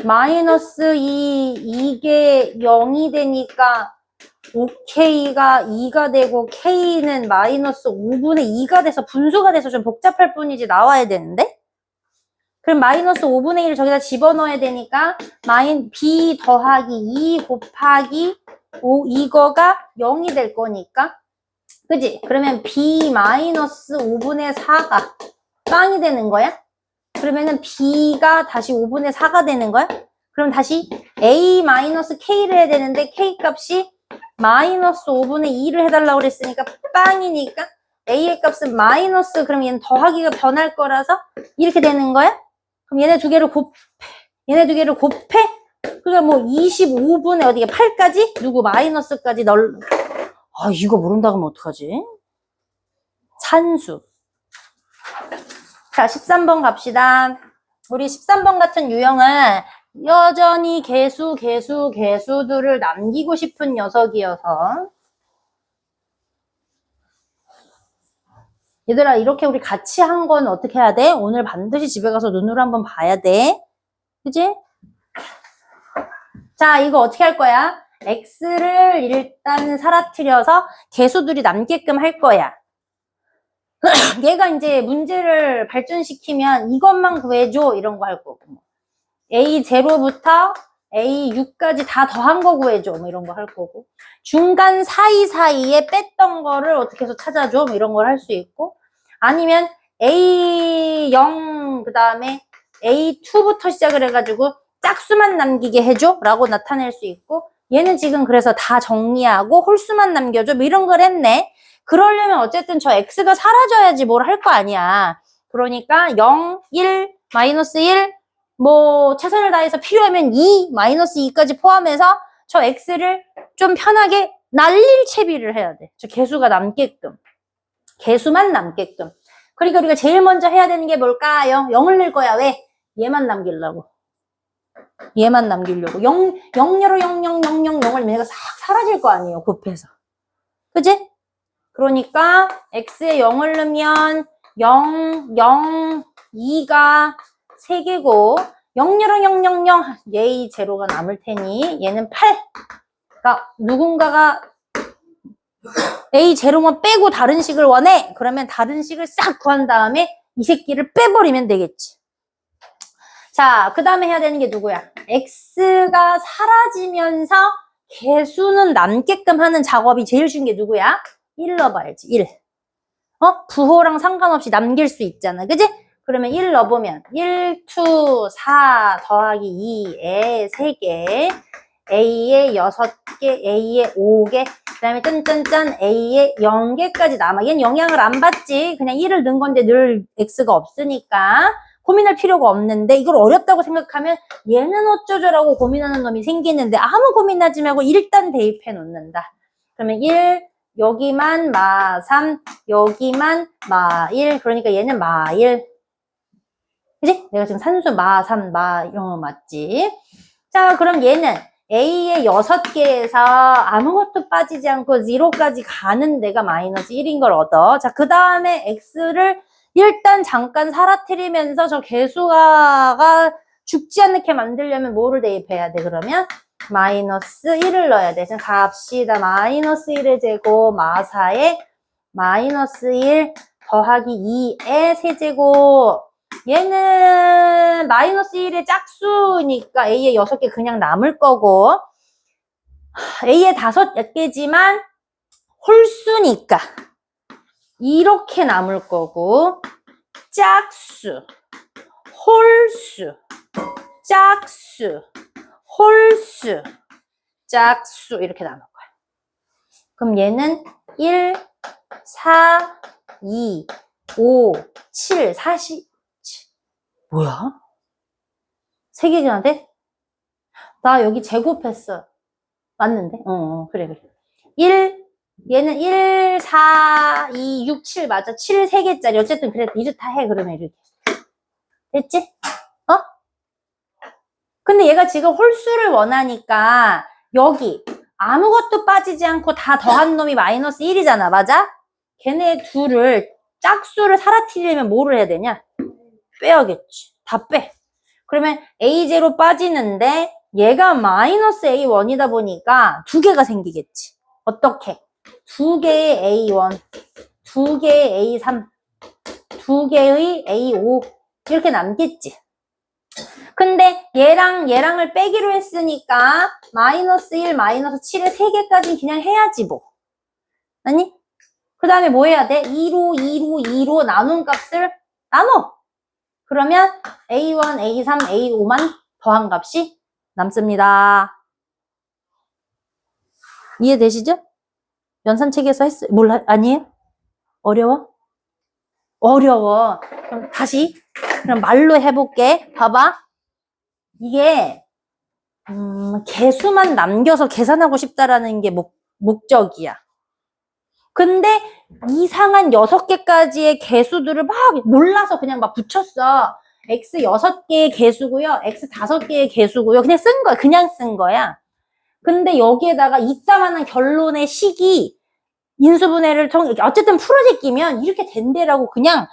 A: 마이너스 2, 이게 0이 되니까 5k가 2가 되고 k는 마이너스 5분의 2가 돼서 분수가 돼서 좀 복잡할 뿐이지 나와야 되는데? 그럼 마이너스 5분의 1을 저기다 집어넣어야 되니까 b 더하기 2 곱하기 5 이거가 0이 될 거니까 그지? 그러면 b 마이너스 5분의 4가 빵이 되는 거야? 그러면은 b가 다시 5분의 4가 되는 거야? 그럼 다시 a 마이너스 k를 해야 되는데 k 값이 마이너스 5분의 2를 해달라고 그랬으니까 빵이니까 a의 값은 마이너스 그럼 얘는 더하기가 변할 거라서 이렇게 되는 거야? 그럼 얘네 두 개를 곱해. 그러니까 뭐 25분의 어디게 8까지? 누구 마이너스까지 아, 이거 모른다고 하면 어떡하지? 산수. 자, 13번 갑시다. 우리 13번 같은 유형은 여전히 개수들을 남기고 싶은 녀석이어서 얘들아, 이렇게 우리 같이 한 건 어떻게 해야 돼? 오늘 반드시 집에 가서 눈으로 한번 봐야 돼. 그치? 자, 이거 어떻게 할 거야? x를 일단 사라뜨려서 개수들이 남게끔 할 거야. 얘가 이제 문제를 발전시키면 이것만 구해줘 이런 거 할 거고 A0부터 A6까지 다 더한 거 구해줘 뭐 이런 거 할 거고 중간 사이사이에 뺐던 거를 어떻게 해서 찾아줘 뭐 이런 걸 할 수 있고 아니면 A0 그 다음에 A2부터 시작을 해가지고 짝수만 남기게 해줘 라고 나타낼 수 있고 얘는 지금 그래서 다 정리하고 홀수만 남겨줘 뭐 이런 걸 했네. 그러려면 어쨌든 저 x가 사라져야지 뭘 할 거 아니야. 그러니까 0, 1, 마이너스 1, 뭐 최선을 다해서 필요하면 2, 마이너스 2까지 포함해서 저 x를 좀 편하게 날릴 채비를 해야 돼. 저 개수가 남게끔. 개수만 남게끔. 그러니까 우리가 제일 먼저 해야 되는 게 뭘까요? 0을 넣을 거야. 왜? 얘만 남기려고. 얘만 남기려고. 0로 0, 0, 0, 0, 0을 얘가 싹 사라질 거 아니에요. 곱해서. 그지? 그러니까 x에 0을 넣으면 0, 0, 2가 3개고 0, 0, 0, 0, 0 얘의 제로가 남을 테니 얘는 8. 그러니까 누군가가 A 제로만 빼고 다른 식을 원해. 그러면 다른 식을 싹 구한 다음에 이 새끼를 빼버리면 되겠지. 자, 그 다음에 해야 되는 게 누구야? X가 사라지면서 개수는 남게끔 하는 작업이 제일 쉬운 게 누구야? 1 넣어봐야지, 1. 부호랑 상관없이 남길 수 있잖아. 그지? 그러면 1 넣어보면 1, 2, 4 더하기 2에 3개, A에 6개, A에 5개, 그 다음에 짠짠짠 A에 0개까지 남아. 얘는 영향을 안 받지. 그냥 1을 넣은 건데 늘 X가 없으니까 고민할 필요가 없는데 이걸 어렵다고 생각하면 얘는 어쩌죠라고 고민하는 놈이 생기는데 아무 고민하지 말고 일단 대입해 놓는다. 그러면 1, 여기만 마 3, 여기만 마 1. 그러니까 얘는 마 1. 그지? 내가 지금 산수 마 3, 마 0 맞지? 자, 그럼 얘는 A의 6개에서 아무것도 빠지지 않고 0까지 가는 데가 마이너스 1인 걸 얻어. 자, 그 다음에 X를 일단 잠깐 사라뜨리면서 저 개수가 죽지 않게 만들려면 뭐를 대입해야 돼? 그러면 마이너스 1을 넣어야 돼. 지금 갑시다. 마이너스 1의 제곱 마사에 마이너스 1 더하기 2의 세제곱. 얘는 마이너스 1의 짝수니까 A에 6개 그냥 남을 거고 A에 5개지만 홀수니까 이렇게 남을 거고 짝수, 홀수, 짝수, 홀수, 짝수 이렇게 남을 거야. 그럼 얘는 1, 4, 2, 5, 7, 40 뭐야? 3개나 돼? 나 여기 제곱했어. 맞는데? 그래. 1, 얘는 1, 4, 2, 6, 7 맞아. 7 3개짜리. 어쨌든 그래. 이렇다 해. 그러면 이렇게. 됐지? 근데 얘가 지금 홀수를 원하니까 여기 아무것도 빠지지 않고 다 더한 놈이 마이너스 1이잖아. 맞아? 걔네 둘을 짝수를 사라뜨리려면 뭐를 해야 되냐? 빼야겠지. 다 빼. 그러면 A0 빠지는데 얘가 마이너스 A1이다 보니까 2개가 생기겠지. 어떻게? 2개의 A1, 2개의 A3, 2개의 A5 이렇게 남겠지. 근데 얘랑을 빼기로 했으니까 마이너스 1, 마이너스 7의 3개까지는 그냥 해야지 뭐. 아니? 그 다음에 뭐 해야 돼? 2로 나눈 값을 나눠. 그러면 A1, A3, A5만 더한 값이 남습니다. 이해되시죠? 연산책에서 했어요. 몰라? 아니에요? 어려워? 어려워. 그럼 다시 그럼 말로 해볼게. 봐봐. 이게 개수만 남겨서 계산하고 싶다라는 게 목적이야. 근데 이상한 6개까지의 개수들을 막 몰라서 그냥 막 붙였어. X 6개의 개수고요. X 5개의 개수고요. 그냥 쓴 거야. 그냥 쓴 거야. 근데 여기에다가 이따만한 결론의 식이 인수분해를 통해 어쨌든 풀어제끼면 이렇게 된대라고 그냥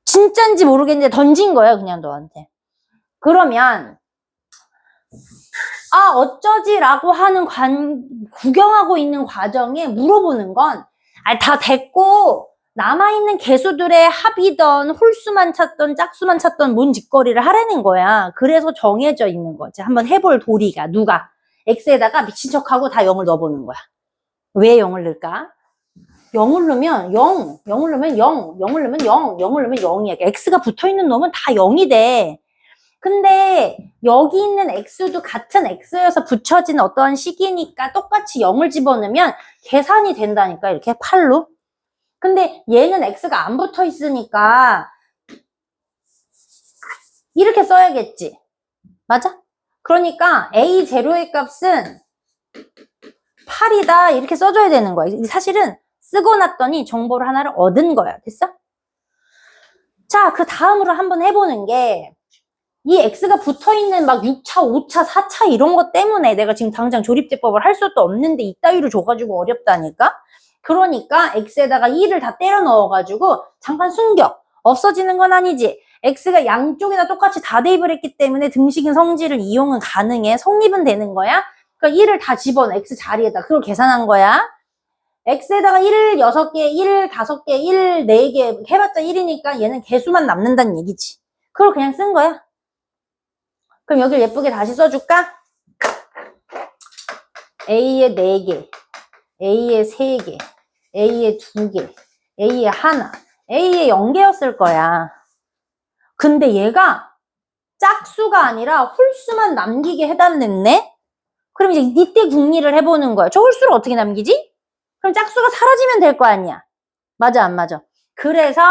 A: 진짠지 모르겠는데 던진 거야. 그냥 너한테. 그러면 어쩌지라고 하는 구경하고 있는 과정에 물어보는 건 다 됐고 남아있는 개수들의 합이던 홀수만 찾던 짝수만 찾던 뭔 짓거리를 하라는 거야. 그래서 정해져 있는 거지. 한번 해볼 도리가 누가 X에다가 미친 척하고 다 0을 넣어보는 거야. 왜 0을 넣을까? 0을 넣으면 0, 0을 넣으면 0, 0을 넣으면 0, 0을 넣으면 0이야. X가 붙어있는 놈은 다 0이 돼. 근데 여기 있는 X도 같은 X여서 붙여진 어떠한 식이니까 똑같이 0을 집어넣으면 계산이 된다니까. 이렇게 8로. 근데 얘는 X가 안 붙어 있으니까 이렇게 써야겠지. 맞아? 그러니까 A0의 값은 8이다 이렇게 써줘야 되는 거야. 사실은 쓰고 났더니 정보를 하나를 얻은 거야. 됐어? 자, 그 다음으로 한번 해보는 게 이 x가 붙어있는 막 6차, 5차, 4차 이런 것 때문에 내가 지금 당장 조립제법을 할 수도 없는데 이따위로 줘가지고 어렵다니까? 그러니까 x에다가 2를 다 때려 넣어가지고 잠깐 숨겨. 없어지는 건 아니지. x가 양쪽에다 똑같이 다 대입을 했기 때문에 등식인 성질을 이용은 가능해. 성립은 되는 거야. 그러니까 1을 다 집어넣어. x 자리에다. 그걸 계산한 거야. x에다가 1 6개, 1 5개, 1 4개 해봤자 1이니까 얘는 개수만 남는다는 얘기지. 그걸 그냥 쓴 거야. 그럼 여기를 예쁘게 다시 써줄까? A에 4개, A에 3개, A에 2개, A에 하나, A에 0개였을 거야. 근데 얘가 짝수가 아니라 홀수만 남기게 해달랬네? 그럼 이제 이때 궁리를 해보는 거야. 저 홀수를 어떻게 남기지? 그럼 짝수가 사라지면 될 거 아니야. 맞아, 안 맞아? 그래서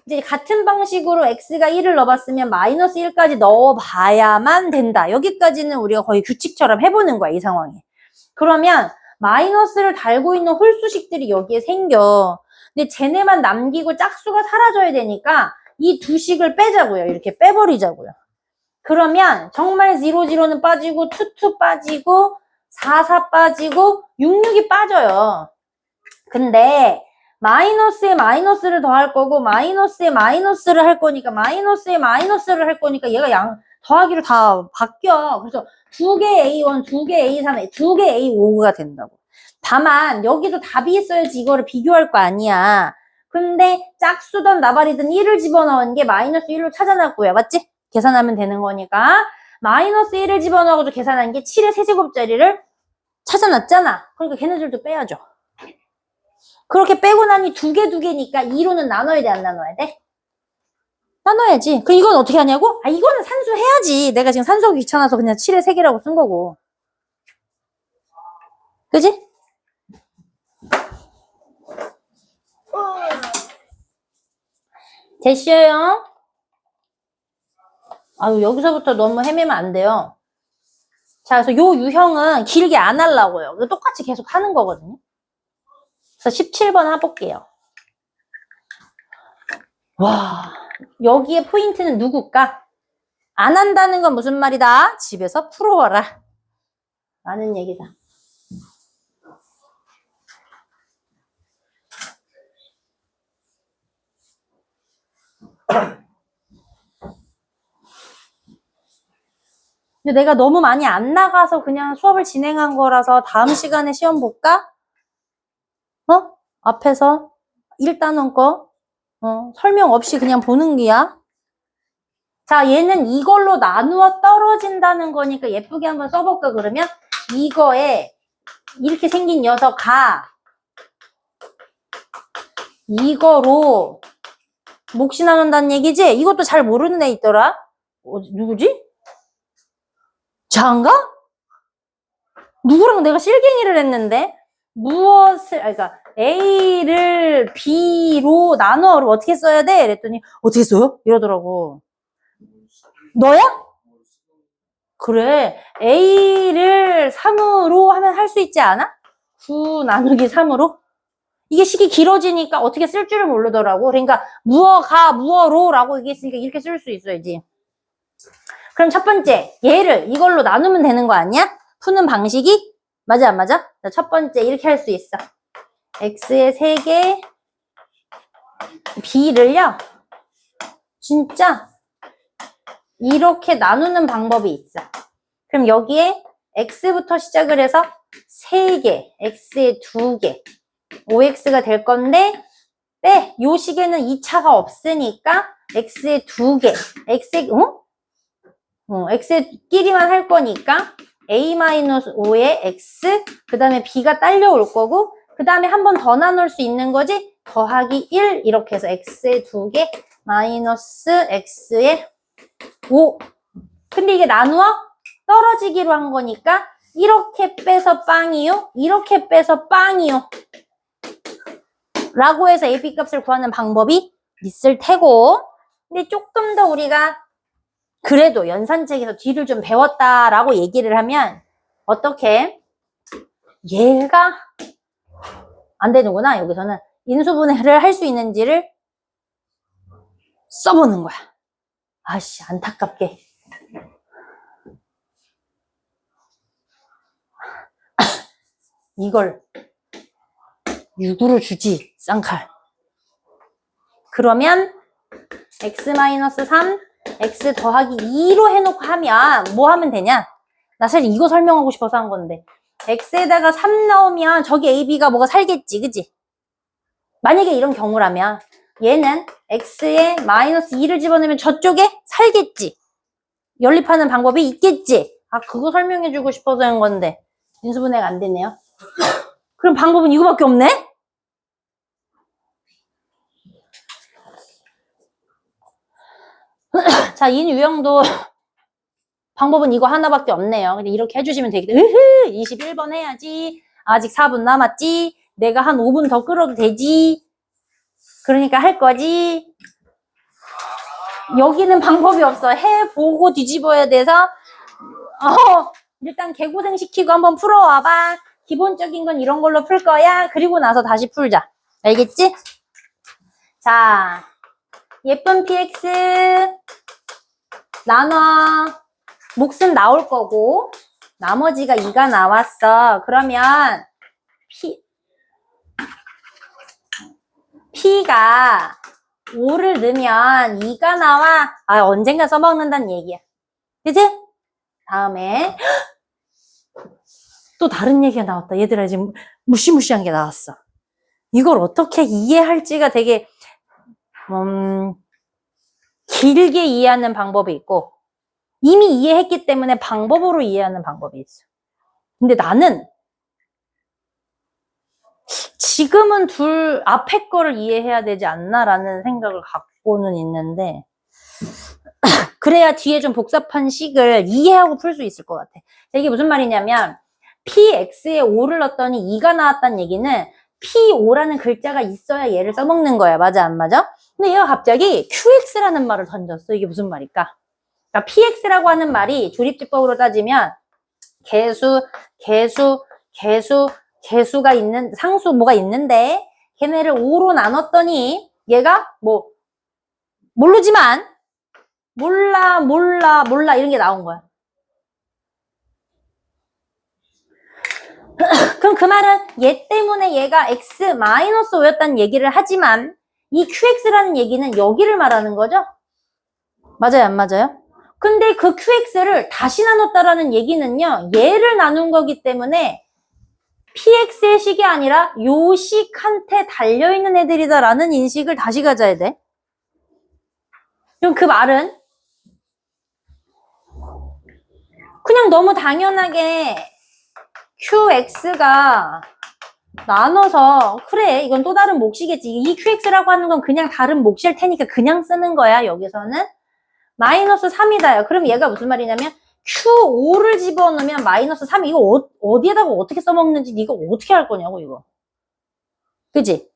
A: 이제 같은 방식으로 x가 1을 넣어봤으면 마이너스 1까지 넣어봐야만 된다. 여기까지는 우리가 거의 규칙처럼 해보는 거야, 이 상황에. 그러면 마이너스를 달고 있는 홀수식들이 여기에 생겨. 근데 쟤네만 남기고 짝수가 사라져야 되니까 이 두 식을 빼자고요. 이렇게 빼버리자고요. 그러면 정말 0는 빠지고 2 빠지고 4 빠지고 6이 빠져요. 근데 마이너스에 마이너스를 더할 거고 마이너스에 마이너스를 할 거니까 마이너스에 마이너스를 할 거니까 얘가 더하기로 다 바뀌어. 그래서 2개 A1, 2개 A3, 2개 A5가 된다고. 다만 여기도 답이 있어야지 이거를 비교할 거 아니야. 근데 짝수든 나발이든 1을 집어넣은 게 마이너스 1로 찾아놨고요. 맞지? 계산하면 되는 거니까 마이너스 1을 집어넣어도 계산한 게 7의 세제곱자리를 찾아놨잖아. 그러니까 걔네들도 빼야죠. 그렇게 빼고 나니 2개니까 2로는 나눠야 돼, 안 나눠야 돼? 나눠야지. 그럼 이건 어떻게 하냐고? 아, 이거는 산수해야지. 내가 지금 산수하기 귀찮아서 그냥 7의 3개라고 쓴 거고. 그지? 됐어요? 아유, 여기서부터 너무 헤매면 안 돼요. 자, 그래서 요 유형은 길게 안 하려고요. 똑같이 계속 하는 거거든요. 그래서 17번 해볼게요. 와, 여기에 포인트는 누굴까? 안 한다는 건 무슨 말이다? 집에서 풀어와라. 라는 얘기다. 근데 내가 너무 많이 안 나가서 그냥 수업을 진행한 거라서 다음 시간에 시험 볼까? 앞에서 1단원 거 설명 없이 그냥 보는 게야. 자, 얘는 이걸로 나누어 떨어진다는 거니까 예쁘게 한번 써볼까 그러면 이거에 이렇게 생긴 녀석가 이거로 몫이 나눈다는 얘기지? 이것도 잘 모르는 애 있더라. 누구지? 자인가? 누구랑 내가 실갱이를 했는데 그러니까 A를 B로 나누어를 어떻게 써야 돼? 이랬더니 어떻게 써요? 이러더라고. 너야? 그래. A를 3으로 하면 할 수 있지 않아? 9 나누기 3으로? 이게 식이 길어지니까 어떻게 쓸 줄을 모르더라고. 그러니까 무어로 라고 얘기했으니까 이렇게 쓸 수 있어야지. 그럼 첫 번째, 얘를 이걸로 나누면 되는 거 아니야? 푸는 방식이? 맞아, 안 맞아? 자, 첫 번째, 이렇게 할 수 있어. x에 3개, b를요, 진짜, 이렇게 나누는 방법이 있어. 그럼 여기에 x부터 시작을 해서 3개, x에 2개, 5x가 될 건데, 요 식에는 2차가 없으니까, x에 2개, x끼리만 할 거니까 a-5에 x, 그 다음에 b가 딸려올 거고 그 다음에 한 번 더 나눌 수 있는 거지. 더하기 1 이렇게 해서 x에 2개 마이너스 x에 5. 근데 이게 나누어 떨어지기로 한 거니까 이렇게 빼서 빵이요, 이렇게 빼서 빵이요 라고 해서 AP 값을 구하는 방법이 있을 테고, 근데 조금 더 우리가 그래도 연산책에서 뒤를 좀 배웠다라고 얘기를 하면 어떻게 얘가 안 되는구나. 여기서는 인수분해를 할 수 있는지를 써보는 거야. 아씨, 안타깝게. 이걸 6으로 주지, 쌍칼. 그러면 x-3, x 더하기 2로 해놓고 하면 뭐 하면 되냐? 나 사실 이거 설명하고 싶어서 한 건데 x에다가 3 넣으면 저기 a, b가 뭐가 살겠지, 그지? 만약에 이런 경우라면 얘는 x에 마이너스 2를 집어넣으면 저쪽에 살겠지. 연립하는 방법이 있겠지. 아, 그거 설명해주고 싶어서 한 건데 인수분해가 안 되네요. 그럼 방법은 이거밖에 없네? 자, 인 유형도 방법은 이거 하나밖에 없네요. 근데 이렇게 해주시면 되겠다. 21번 해야지. 아직 4분 남았지. 내가 한 5분 더 끌어도 되지. 그러니까 할 거지. 여기는 방법이 없어. 해보고 뒤집어야 돼서 일단 개고생 시키고 한번 풀어와봐. 기본적인 건 이런 걸로 풀 거야. 그리고 나서 다시 풀자. 알겠지? 자, 예쁜 px 나눠. 몫은 나올 거고 나머지가 2가 나왔어. 그러면 P가 5를 넣으면 2가 나와. 아, 언젠가 써먹는다는 얘기야. 그치? 다음에 또 다른 얘기가 나왔다. 얘들아, 지금 무시무시한 게 나왔어. 이걸 어떻게 이해할지가 되게 길게 이해하는 방법이 있고 이미 이해했기 때문에 방법으로 이해하는 방법이 있어. 근데 나는 지금은 둘 앞에 거를 이해해야 되지 않나라는 생각을 갖고는 있는데 그래야 뒤에 좀 복잡한 식을 이해하고 풀 수 있을 것 같아. 이게 무슨 말이냐면 px에 5를 넣었더니 2가 나왔다는 얘기는 p5라는 글자가 있어야 얘를 써먹는 거야. 맞아, 안 맞아? 근데 얘가 갑자기 qx라는 말을 던졌어. 이게 무슨 말일까? 그러니까 px라고 하는 말이 조립집법으로 따지면 개수가 있는, 상수 뭐가 있는데 걔네를 5로 나눴더니 얘가 뭐 모르지만 몰라 이런 게 나온 거야. 그럼 그 말은 얘 때문에 얘가 x-5였다는 얘기를 하지만 이 qx라는 얘기는 여기를 말하는 거죠? 맞아요, 안 맞아요? 근데 그 qx를 다시 나눴다라는 얘기는요, 얘를 나눈 거기 때문에 px의 식이 아니라 요 식한테 달려있는 애들이다라는 인식을 다시 가져야 돼. 그럼 그 말은 그냥 너무 당연하게 qx가 나눠서 그래, 이건 또 다른 몫이겠지. 이 qx라고 하는 건 그냥 다른 몫일 테니까 그냥 쓰는 거야. 여기서는 마이너스 3이다요. 그럼 얘가 무슨 말이냐면 q5를 집어넣으면 마이너스 3. 이거 어디에다가 어떻게 써먹는지 이거 어떻게 할 거냐고, 이거. 그지?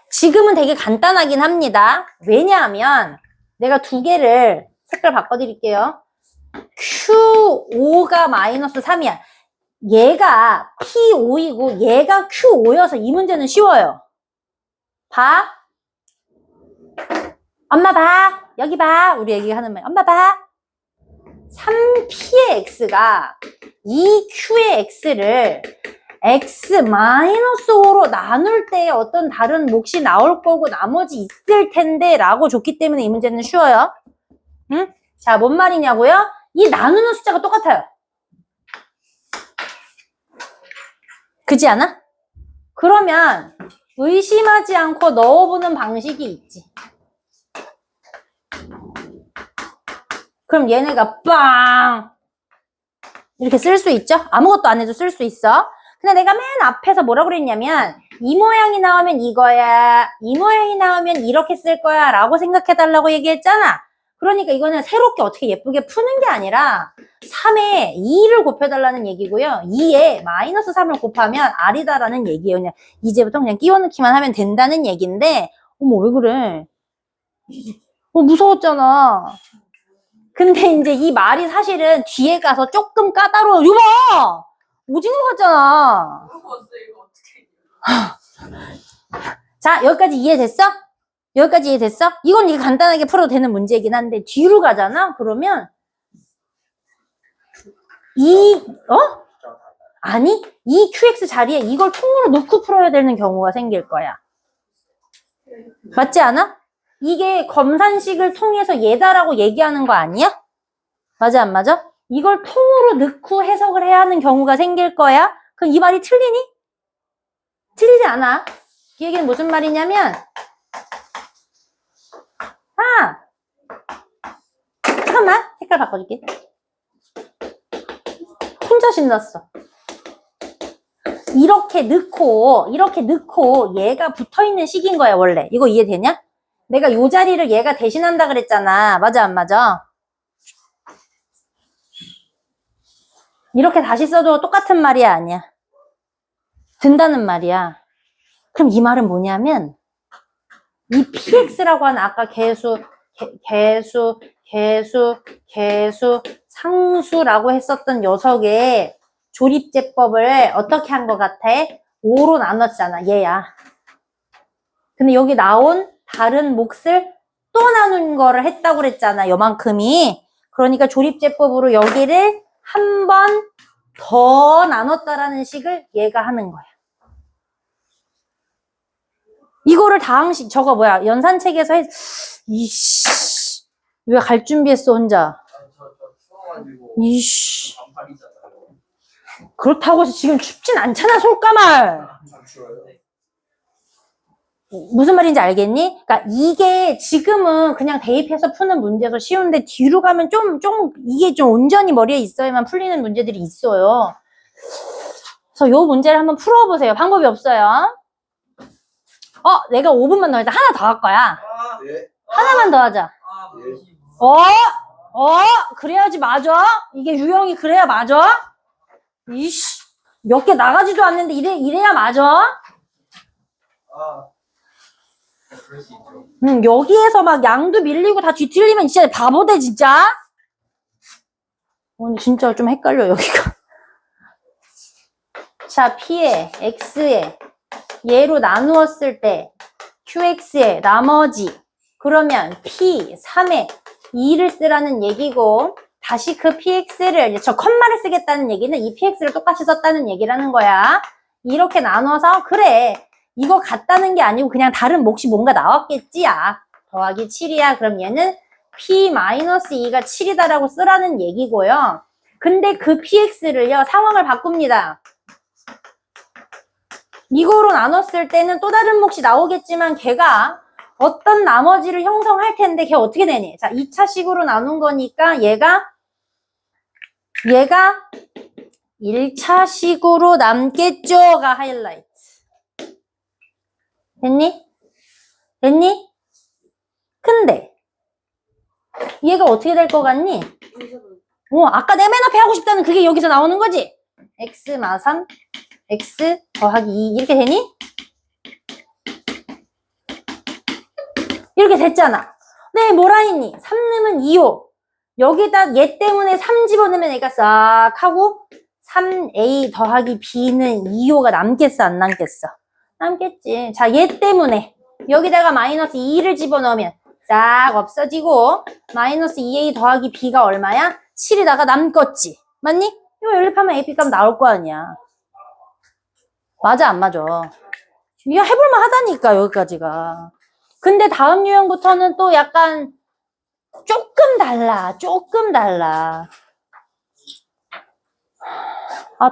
A: 지금은 되게 간단하긴 합니다. 왜냐하면 내가 두 개를 색깔 바꿔드릴게요. q5가 마이너스 3이야. 얘가 p5이고 얘가 q5여서 이 문제는 쉬워요. 봐. 엄마 봐. 여기 봐. 우리 애기가 하는 말. 엄마 봐. 3p의 x가 2q의 x를 x-5로 나눌 때 어떤 다른 몫이 나올 거고 나머지 있을 텐데 라고 줬기 때문에 이 문제는 쉬워요. 응? 자, 뭔 말이냐고요? 이 나누는 숫자가 똑같아요. 그지 않아? 그러면 의심하지 않고 넣어보는 방식이 있지. 그럼 얘네가 빵 이렇게 쓸 수 있죠? 아무것도 안 해도 쓸 수 있어. 근데 내가 맨 앞에서 뭐라고 그랬냐면 이 모양이 나오면 이거야, 이 모양이 나오면 이렇게 쓸 거야 라고 생각해달라고 얘기했잖아. 그러니까 이거는 새롭게 어떻게 예쁘게 푸는 게 아니라 3에 2를 곱해달라는 얘기고요. 2에 마이너스 3을 곱하면 R이다라는 얘기예요. 그냥 이제부터 그냥 끼워 넣기만 하면 된다는 얘기인데 어머, 왜 그래? 무서웠잖아. 근데 이제 이 말이 사실은 뒤에 가서 조금 까다로워. 이거 봐! 오징어 같잖아.
C: 물어봤어, 이거 어떻게.
A: 자, 여기까지 이해됐어? 여기까지 이해됐어? 이건 이게 간단하게 풀어도 되는 문제이긴 한데, 뒤로 가잖아? 그러면, 아니, 이 QX 자리에 이걸 통으로 넣고 풀어야 되는 경우가 생길 거야. 맞지 않아? 이게 검산식을 통해서 얘다라고 얘기하는 거 아니야? 맞아, 안 맞아? 이걸 통으로 넣고 해석을 해야 하는 경우가 생길 거야? 그럼 이 말이 틀리니? 틀리지 않아. 이 얘기는 무슨 말이냐면, 잠깐만. 색깔 바꿔줄게. 혼자 신났어. 이렇게 넣고 얘가 붙어있는 식인 거야, 원래. 이거 이해되냐? 내가 요 자리를 얘가 대신한다 그랬잖아. 맞아, 안 맞아? 이렇게 다시 써도 똑같은 말이야, 아니야? 든다는 말이야. 그럼 이 말은 뭐냐면, 이 px라고 하는 아까 상수라고 했었던 녀석의 조립제법을 어떻게 한 것 같아? 5로 나눴잖아, 얘야. 근데 여기 나온 다른 몫을 또 나눈 거를 했다고 그랬잖아, 요만큼이. 그러니까 조립제법으로 여기를 한 번 더 나눴다라는 식을 얘가 하는 거야. 이거를 다항식, 저거 뭐야, 연산책에서 이씨, 왜 갈 준비했어, 혼자? 이씨. 그렇다고 해서 지금 춥진 않잖아, 솔까말. 무슨 말인지 알겠니? 그러니까 이게 지금은 그냥 대입해서 푸는 문제에서 쉬운데 뒤로 가면 이게 좀 온전히 머리에 있어야만 풀리는 문제들이 있어요. 그래서 요 문제를 한번 풀어보세요. 방법이 없어요. 내가 5분만 더 하자. 하나 더 할 거야.
B: 예.
A: 하나만 더 하자. 그래야지 맞아. 이게 유형이 그래야 맞아. 이씨, 몇 개 나가지도 않는데 이래야 맞아.
D: 그럴 수 있죠.
A: 여기에서 막 양도 밀리고 다 뒤틀리면 진짜 바보 돼, 진짜. 오늘 진짜 좀 헷갈려, 여기가. 자, P에, X에, 얘로 나누었을 때, QX에 나머지. 그러면 P, 3에 2를 쓰라는 얘기고, 다시 그 PX를, 저 컴마를 쓰겠다는 얘기는 이 PX를 똑같이 썼다는 얘기라는 거야. 이렇게 나눠서, 그래. 이거 같다는 게 아니고 그냥 다른 몫이 뭔가 나왔겠지야. 더하기 7이야. 그럼 얘는 P-2가 7이다라고 쓰라는 얘기고요. 근데 그 PX를요, 상황을 바꿉니다. 이거로 나눴을 때는 또 다른 몫이 나오겠지만 걔가 어떤 나머지를 형성할 텐데 걔 어떻게 되니? 자, 2차식으로 나눈 거니까 얘가 1차식으로 남겠죠가 하이라이트. 됐니? 됐니? 근데 얘가 어떻게 될 것 같니? 아까 내 맨 앞에 하고 싶다는 그게 여기서 나오는 거지? x 마 3 x 더하기 2 이렇게 되니? 이렇게 됐잖아. 네, 뭐라 했니? 3 넣으면 2호. 여기다 얘 때문에 3 집어넣으면 얘가 싹 하고 3a 더하기 b는 2호가 남겠어, 안 남겠어? 남겠지. 자, 얘 때문에 여기다가 마이너스 2를 집어넣으면 싹 없어지고 마이너스 2a 더하기 b가 얼마야? 7이다가 남겠지. 맞니? 이거 연립하면 a, b값 나올 거 아니야. 맞아, 안 맞아? 이거 해볼만 하다니까, 여기까지가. 근데 다음 유형부터는 또 약간 조금 달라.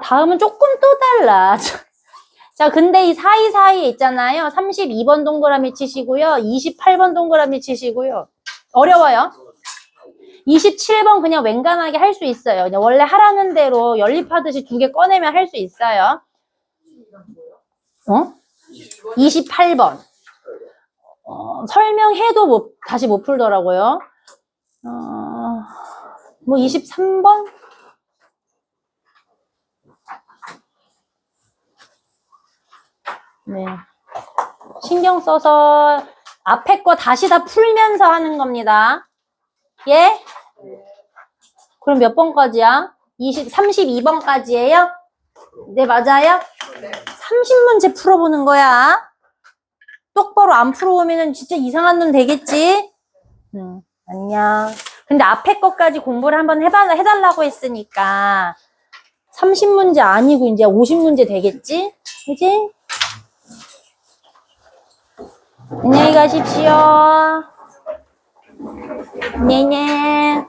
A: 다음은 조금 또 달라. 자, 근데 이 사이사이에 있잖아요. 32번 동그라미 치시고요. 28번 동그라미 치시고요. 어려워요. 27번 그냥 웬간하게 할 수 있어요. 그냥 원래 하라는 대로 연립하듯이 2개 꺼내면 할 수 있어요. 28번. 설명해도 다시 못 풀더라고요. 23번? 네. 신경 써서 앞에 거 다시 다 풀면서 하는 겁니다. 예? 그럼 몇 번까지야? 32번까지예요? 네, 맞아요?
C: 네.
A: 30문제 풀어보는 거야. 똑바로 안 풀어오면 진짜 이상한 놈 되겠지? 안녕. 근데 앞에 것까지 공부를 한번 해달라고 했으니까 30문제 아니고 이제 50문제 되겠지? 그지? 안녕히 가십시오. 네네.